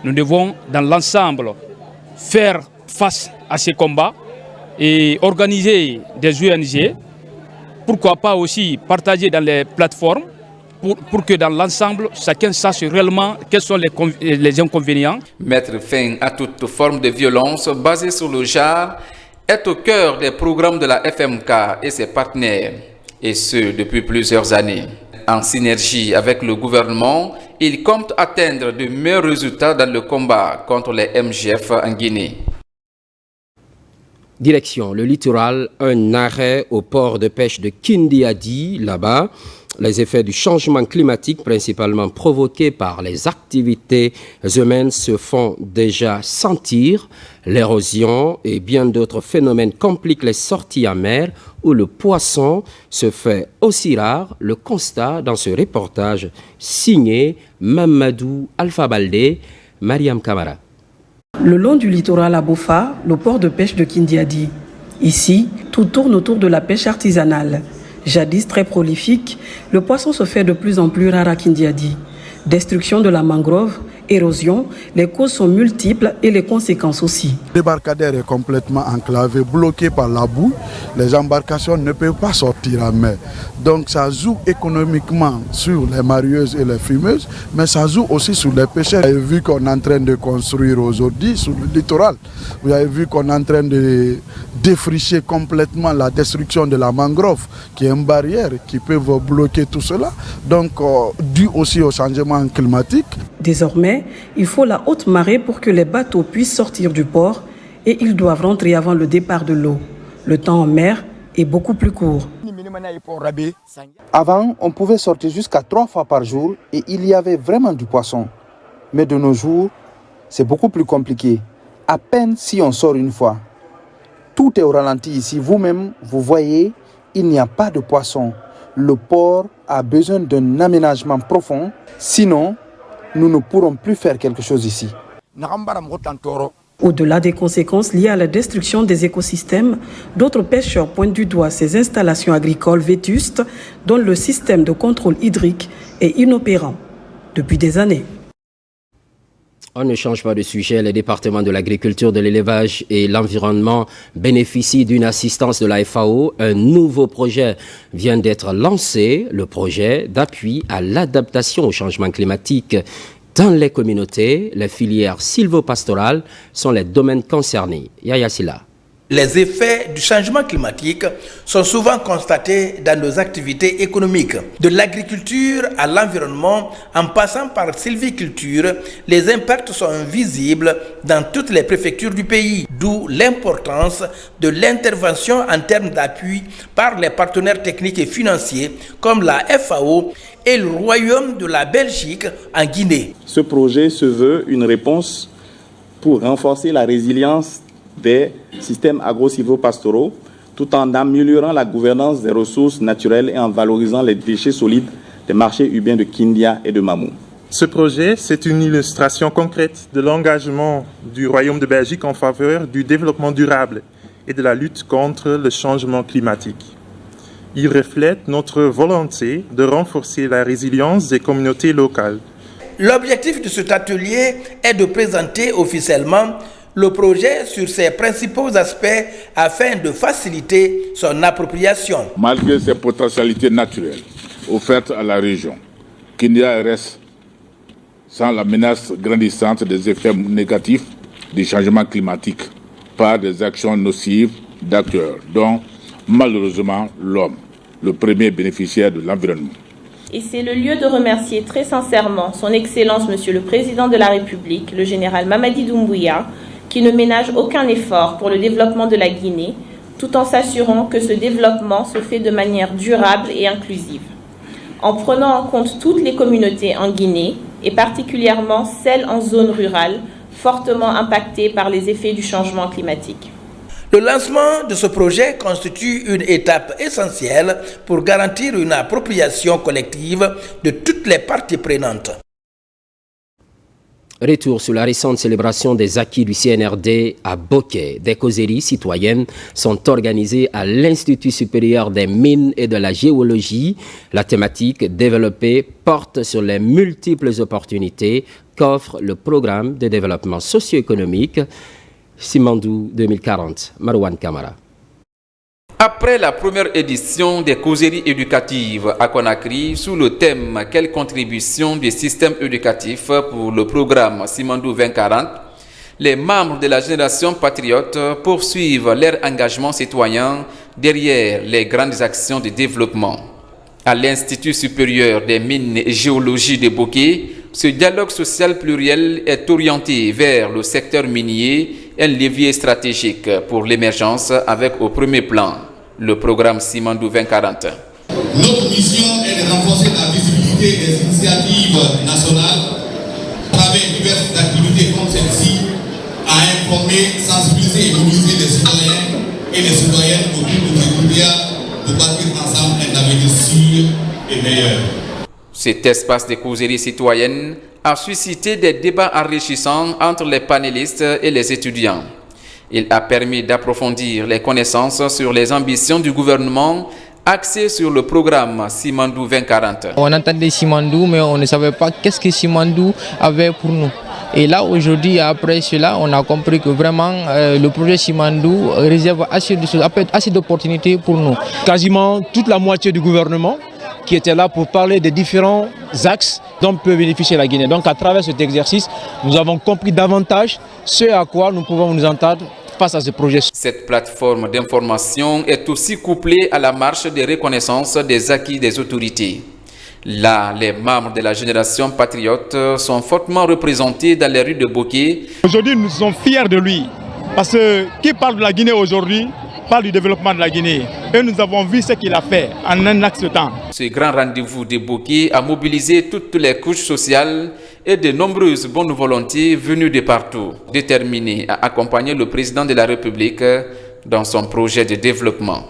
Nous devons dans l'ensemble faire face à ces combats et organiser des ONG, pourquoi pas aussi partager dans les plateformes pour que dans l'ensemble, chacun sache réellement quels sont les inconvénients. Mettre fin à toute forme de violence basée sur le genre est au cœur des programmes de la FMK et ses partenaires, et ce depuis plusieurs années. En synergie avec le gouvernement, il compte atteindre de meilleurs résultats dans le combat contre les MGF en Guinée. Direction le littoral, un arrêt au port de pêche de Kindiadi, là-bas. Les effets du changement climatique, principalement provoqués par les activités humaines, se font déjà sentir. L'érosion et bien d'autres phénomènes compliquent les sorties en mer où le poisson se fait aussi rare. Le constat dans ce reportage signé Mamadou Alpha Baldé, Mariam Kamara. Le long du littoral à Bofa, le port de pêche de Kindiadi. Ici, tout tourne autour de la pêche artisanale. Jadis très prolifique, le poisson se fait de plus en plus rare à Kindiadi. Destruction de la mangrove, érosion, les causes sont multiples et les conséquences aussi. Le débarcadère est complètement enclavé, bloqué par la boue. Les embarcations ne peuvent pas sortir en mer. Donc ça joue économiquement sur les marieuses et les fumeuses, mais ça joue aussi sur les pêcheurs. Vous avez vu qu'on est en train de construire aujourd'hui sur le littoral. Vous avez vu qu'on est en train de défricher complètement la destruction de la mangrove, qui est une barrière qui peut bloquer tout cela. Donc dû aussi au changement climatique. Désormais, il faut la haute marée pour que les bateaux puissent sortir du port et ils doivent rentrer avant le départ de l'eau. Le temps en mer est beaucoup plus court. Avant, on pouvait sortir jusqu'à 3 fois par jour et il y avait vraiment du poisson. Mais de nos jours, c'est beaucoup plus compliqué. À peine si on sort une fois. Tout est au ralenti ici. Vous-même, vous voyez, il n'y a pas de poisson. Le port a besoin d'un aménagement profond. Sinon, nous ne pourrons plus faire quelque chose ici. Au-delà des conséquences liées à la destruction des écosystèmes, d'autres pêcheurs pointent du doigt ces installations agricoles vétustes dont le système de contrôle hydrique est inopérant depuis des années. On ne change pas de sujet. Les départements de l'agriculture, de l'élevage et l'environnement bénéficient d'une assistance de la FAO. Un nouveau projet vient d'être lancé, le projet d'appui à l'adaptation au changement climatique. Dans les communautés, les filières sylvopastorales sont les domaines concernés. Yaya Silla. Les effets du changement climatique sont souvent constatés dans nos activités économiques. De l'agriculture à l'environnement, en passant par la sylviculture, les impacts sont visibles dans toutes les préfectures du pays, d'où l'importance de l'intervention en termes d'appui par les partenaires techniques et financiers comme la FAO et le Royaume de la Belgique en Guinée. Ce projet se veut une réponse pour renforcer la résilience des systèmes agro-sylvo-pastoraux tout en améliorant la gouvernance des ressources naturelles et en valorisant les déchets solides des marchés urbains de Kindia et de Mamou. Ce projet, c'est une illustration concrète de l'engagement du Royaume de Belgique en faveur du développement durable et de la lutte contre le changement climatique. Il reflète notre volonté de renforcer la résilience des communautés locales. L'objectif de cet atelier est de présenter officiellement le projet sur ses principaux aspects afin de faciliter son appropriation. Malgré ses potentialités naturelles offertes à la région, Kindia reste sans la menace grandissante des effets négatifs du changement climatique par des actions nocives d'acteurs, dont malheureusement l'homme, le premier bénéficiaire de l'environnement. Et c'est le lieu de remercier très sincèrement son Excellence Monsieur le Président de la République, le général Mamadi Doumbouya, qui ne ménage aucun effort pour le développement de la Guinée, tout en s'assurant que ce développement se fait de manière durable et inclusive, en prenant en compte toutes les communautés en Guinée, et particulièrement celles en zone rurale, fortement impactées par les effets du changement climatique. Le lancement de ce projet constitue une étape essentielle pour garantir une appropriation collective de toutes les parties prenantes. Retour sur la récente célébration des acquis du CNRD à Bokeh. Des causeries citoyennes sont organisées à l'Institut supérieur des mines et de la géologie. La thématique développée porte sur les multiples opportunités qu'offre le programme de développement socio-économique Simandou 2040. Marwan Kamara. Après la première édition des causeries éducatives à Conakry sous le thème « Quelle contribution du système éducatif pour le programme Simandou 2040 », les membres de la génération patriote poursuivent leur engagement citoyen derrière les grandes actions de développement. À l'Institut supérieur des mines et géologie de Boké, ce dialogue social pluriel est orienté vers le secteur minier, un levier stratégique pour l'émergence avec au premier plan le programme Simandou 2040. Notre mission est de renforcer la visibilité des initiatives nationales à travers diverses activités comme celle-ci, à informer, sensibiliser et mobiliser les citoyens et les citoyennes autour de nos idéaux pour bâtir ensemble un avenir sûr et meilleur. Cet espace de causerie citoyenne a suscité des débats enrichissants entre les panélistes et les étudiants. Il a permis d'approfondir les connaissances sur les ambitions du gouvernement axées sur le programme Simandou 2040. On entendait Simandou, mais on ne savait pas qu'est-ce que Simandou avait pour nous. Et là, aujourd'hui, après cela, on a compris que vraiment le projet Simandou réserve assez d'opportunités pour nous. Quasiment toute la moitié du gouvernement qui était là pour parler des différents axes dont peut bénéficier la Guinée. Donc à travers cet exercice, nous avons compris davantage ce à quoi nous pouvons nous entendre face à ce projet. Cette plateforme d'information est aussi couplée à la marche de reconnaissance des acquis des autorités. Là, les membres de la génération patriote sont fortement représentés dans les rues de Boké. Aujourd'hui, nous sommes fiers de lui, parce que qui parle de la Guinée aujourd'hui parle du développement de la Guinée. Et nous avons vu ce qu'il a fait en un laps de temps. Ce grand rendez-vous de Boké a mobilisé toutes les couches sociales et de nombreuses bonnes volontés venues de partout, déterminées à accompagner le président de la République dans son projet de développement.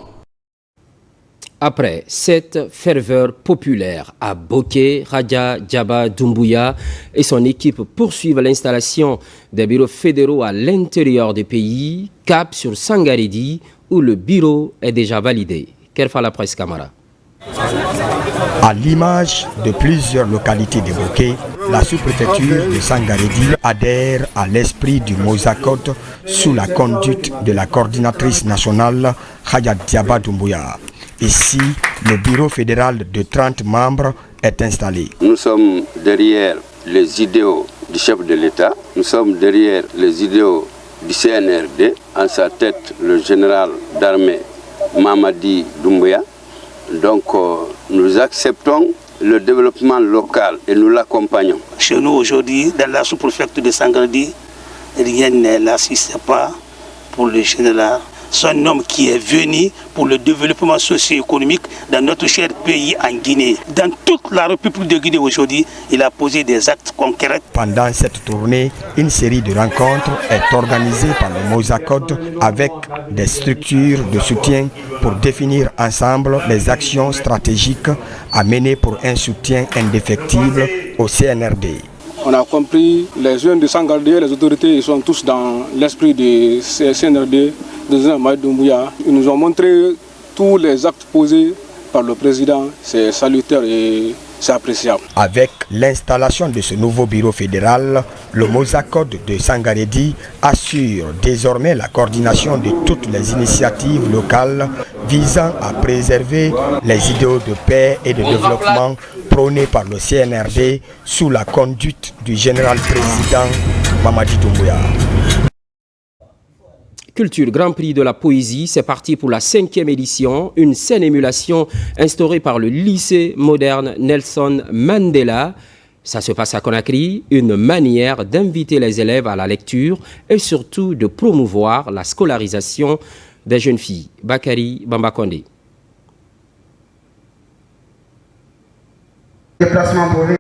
Après cette ferveur populaire à Boké, Raja Djaba Doumbouya et son équipe poursuivent l'installation des bureaux fédéraux à l'intérieur du pays, cap sur Sangaredi, où le bureau est déjà validé. Kerfa la presse Camara. À l'image de plusieurs localités de Boké, la sous-préfecture de Sangaredi adhère à l'esprit du Mosakot sous la conduite de la coordinatrice nationale Raja Djaba Doumbouya. Ici, le bureau fédéral de 30 membres est installé. Nous sommes derrière les idéaux du chef de l'État, nous sommes derrière les idéaux du CNRD, en sa tête le général d'armée Mamadi Doumbouya. Donc nous acceptons le développement local et nous l'accompagnons. Chez nous aujourd'hui, dans la sous-préfecture de Sangaredi, rien n'assiste pas pour le général. C'est un homme qui est venu pour le développement socio-économique dans notre cher pays en Guinée. Dans toute la République de Guinée aujourd'hui, il a posé des actes concrets. Pendant cette tournée, une série de rencontres est organisée par le Mosakot avec des structures de soutien pour définir ensemble les actions stratégiques à mener pour un soutien indéfectible au CNRD. On a compris, les jeunes de Sangaredi, les autorités, ils sont tous dans l'esprit du CNRD, de Mamadi Doumbouya. Ils nous ont montré tous les actes posés par le président. C'est salutaire et c'est appréciable. Avec l'installation de ce nouveau bureau fédéral, le Mosakot de Sangaredi assure désormais la coordination de toutes les initiatives locales visant à préserver les idéaux de paix et de développement prônés par le CNRD sous la conduite du général président Mamadi Doumbouya. Culture Grand Prix de la Poésie, c'est parti pour la 5e édition, une scène émulation instaurée par le lycée moderne Nelson Mandela. Ça se passe à Conakry, une manière d'inviter les élèves à la lecture et surtout de promouvoir la scolarisation des jeunes filles. Bakary Bambakonde.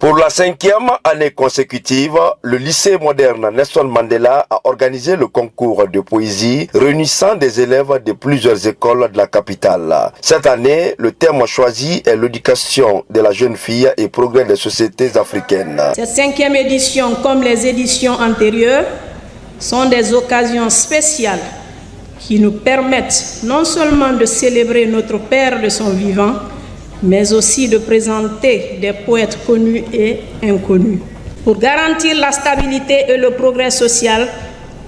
Pour la 5e année consécutive, le lycée moderne Nelson Mandela a organisé le concours de poésie réunissant des élèves de plusieurs écoles de la capitale. Cette année, le thème choisi est l'éducation de la jeune fille et progrès des sociétés africaines. Cette 5e édition, comme les éditions antérieures, sont des occasions spéciales qui nous permettent non seulement de célébrer notre père de son vivant, mais aussi de présenter des poètes connus et inconnus. Pour garantir la stabilité et le progrès social,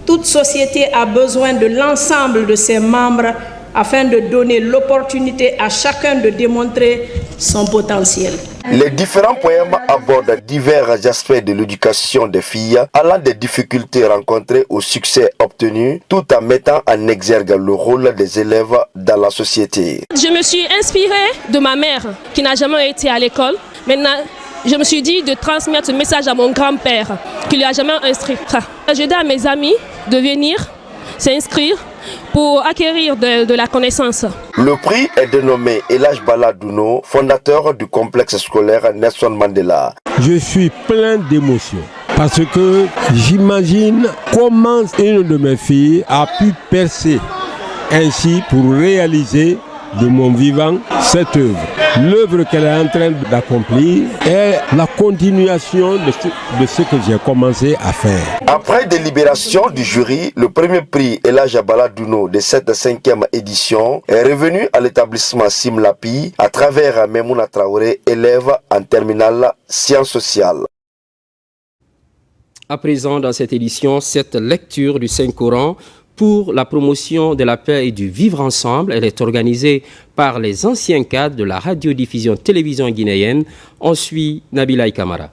toute société a besoin de l'ensemble de ses membres afin de donner l'opportunité à chacun de démontrer son potentiel. Les différents poèmes abordent divers aspects de l'éducation des filles, allant des difficultés rencontrées au succès obtenu, tout en mettant en exergue le rôle des élèves dans la société. Je me suis inspirée de ma mère qui n'a jamais été à l'école. Maintenant, je me suis dit de transmettre ce message à mon grand-père qui ne lui a jamais instruit. J'ai dit à mes amis de venir s'inscrire pour acquérir de la connaissance. Le prix est dénommé Elhaj Bala Douno, fondateur du complexe scolaire Nelson Mandela. Je suis plein d'émotions parce que j'imagine comment une de mes filles a pu percer ainsi pour réaliser de mon vivant cette œuvre. L'œuvre qu'elle est en train d'accomplir est la continuation de ce que j'ai commencé à faire. Après délibération du jury, le premier prix Elhaj Bala Douno de cette 5e édition est revenu à l'établissement Simlapi à travers Memouna Traoré, élève en terminale sciences sociales. À présent, dans cette édition, cette lecture du Saint-Coran pour la promotion de la paix et du vivre ensemble. Elle est organisée par les anciens cadres de la radiodiffusion télévision guinéenne. On suit Nabila Kamara.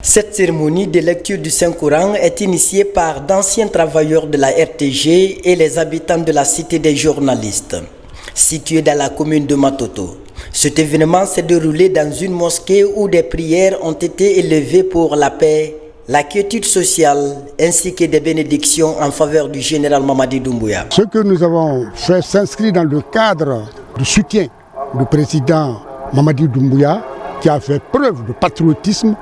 Cette cérémonie de lecture du Saint-Coran est initiée par d'anciens travailleurs de la RTG et les habitants de la cité des journalistes, située dans la commune de Matoto. Cet événement s'est déroulé dans une mosquée où des prières ont été élevées pour la paix, la quiétude sociale ainsi que des bénédictions en faveur du général Mamadi Doumbouya. Ce que nous avons fait s'inscrit dans le cadre du soutien du président Mamadi Doumbouya qui a fait preuve de patriotisme,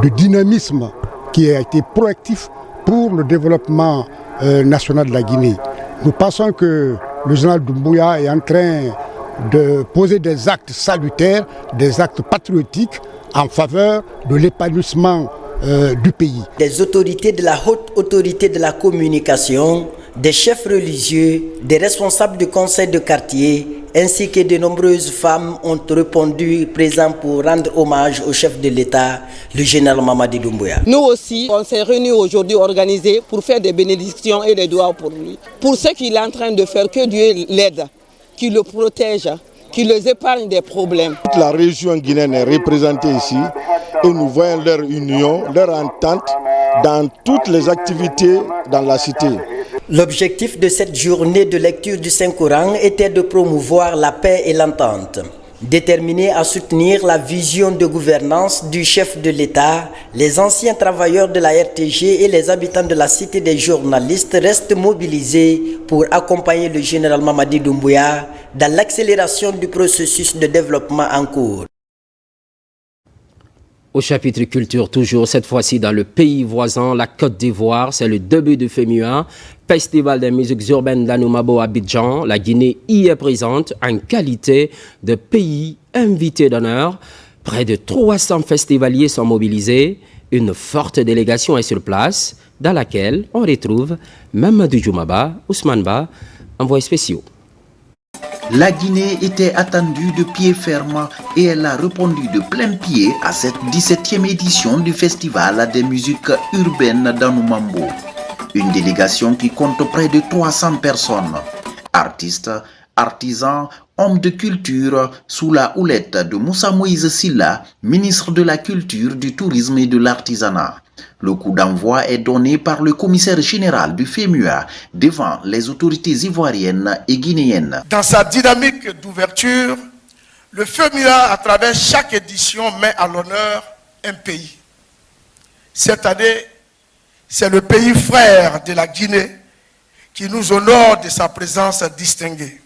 de dynamisme, qui a été proactif pour le développement national de la Guinée. Nous pensons que le général Doumbouya est en train de poser des actes salutaires, des actes patriotiques en faveur de l'épanouissement du pays. Des autorités de la haute autorité de la communication, des chefs religieux, des responsables du conseil de quartier, ainsi que de nombreuses femmes ont répondu présents pour rendre hommage au chef de l'État, le général Mamadi Doumbouya. Nous aussi, on s'est réunis aujourd'hui organisés pour faire des bénédictions et des doigts pour lui. Pour ce qu'il est en train de faire, que Dieu l'aide, qu'il le protège, qu'il les épargne des problèmes. Toute la région guinéenne est représentée ici et nous voyons leur union, leur entente dans toutes les activités dans la cité. L'objectif de cette journée de lecture du Saint-Coran était de promouvoir la paix et l'entente. Déterminés à soutenir la vision de gouvernance du chef de l'État, les anciens travailleurs de la RTG et les habitants de la cité des journalistes restent mobilisés pour accompagner le général Mamadi Doumbouya dans l'accélération du processus de développement en cours. Au chapitre culture, toujours cette fois-ci dans le pays voisin, la Côte d'Ivoire, c'est le début du FEMUA, Festival des musiques urbaines d'Anoumabo Abidjan. La Guinée y est présente en qualité de pays invité d'honneur. Près de 300 festivaliers sont mobilisés. Une forte délégation est sur place, dans laquelle on retrouve Mamadou Djoumaba, Ousmane Ba, envoyés spéciaux. La Guinée était attendue de pied ferme et elle a répondu de plein pied à cette 17e édition du Festival des musiques urbaines d'Anoumabo. Une délégation qui compte près de 300 personnes, artistes, artisans, hommes de culture, sous la houlette de Moussa Moïse Silla, ministre de la Culture, du Tourisme et de l'Artisanat. Le coup d'envoi est donné par le commissaire général du FEMUA devant les autorités ivoiriennes et guinéennes. Dans sa dynamique d'ouverture, le FEMUA, à travers chaque édition, met à l'honneur un pays. Cette année, c'est le pays frère de la Guinée qui nous honore de sa présence distinguée.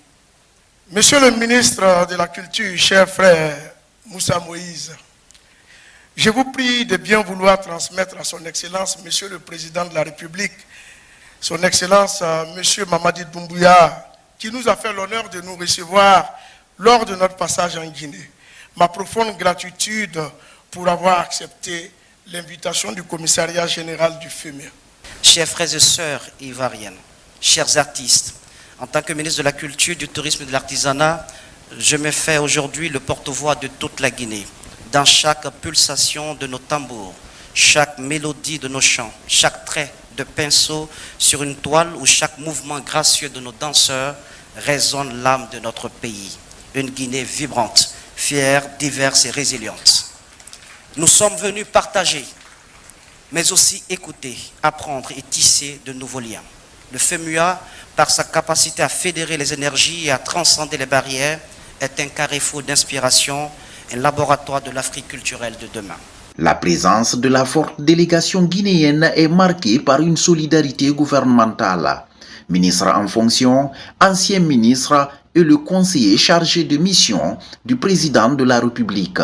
Monsieur le ministre de la Culture, cher frère Moussa Moïse, je vous prie de bien vouloir transmettre à son Excellence, Monsieur le Président de la République, son Excellence, Monsieur Mamadi Doumbouya, qui nous a fait l'honneur de nous recevoir lors de notre passage en Guinée, ma profonde gratitude pour avoir accepté l'invitation du commissariat général du FEMUA. Chers frères et sœurs ivoiriennes, chers artistes, en tant que ministre de la Culture, du Tourisme et de l'Artisanat, je me fais aujourd'hui le porte-voix de toute la Guinée. Dans chaque pulsation de nos tambours, chaque mélodie de nos chants, chaque trait de pinceau sur une toile ou chaque mouvement gracieux de nos danseurs, résonne l'âme de notre pays. Une Guinée vibrante, fière, diverse et résiliente. Nous sommes venus partager, mais aussi écouter, apprendre et tisser de nouveaux liens. Le FEMUA, par sa capacité à fédérer les énergies et à transcender les barrières, est un carrefour d'inspiration, un laboratoire de l'Afrique culturelle de demain. La présence de la forte délégation guinéenne est marquée par une solidarité gouvernementale. Ministre en fonction, ancien ministre et le conseiller chargé de mission du président de la République.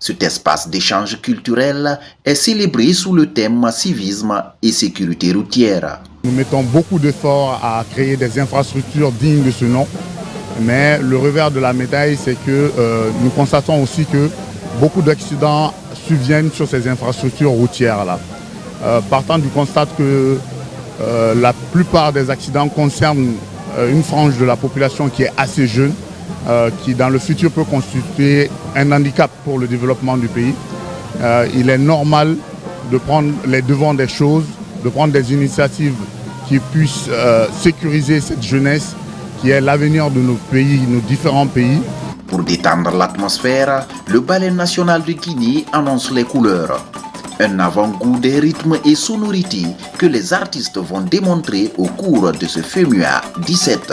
Cet espace d'échange culturel est célébré sous le thème civisme et sécurité routière. Nous mettons beaucoup d'efforts à créer des infrastructures dignes de ce nom, mais le revers de la médaille, c'est que nous constatons aussi que beaucoup d'accidents surviennent sur ces infrastructures routières-là. Partant du constat que la plupart des accidents concernent une frange de la population qui est assez jeune, qui dans le futur peut constituer un handicap pour le développement du pays. Il est normal de prendre les devants des choses, de prendre des initiatives qui puissent sécuriser cette jeunesse qui est l'avenir de nos pays, nos différents pays. Pour détendre l'atmosphère, le Ballet national de Guinée annonce les couleurs. Un avant-goût des rythmes et sonorités que les artistes vont démontrer au cours de ce FEMUA 17.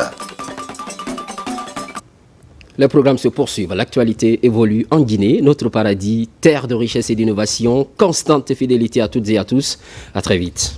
Les programmes se poursuivent. L'actualité évolue en Guinée, notre paradis, terre de richesse et d'innovation, constante fidélité à toutes et à tous. À très vite.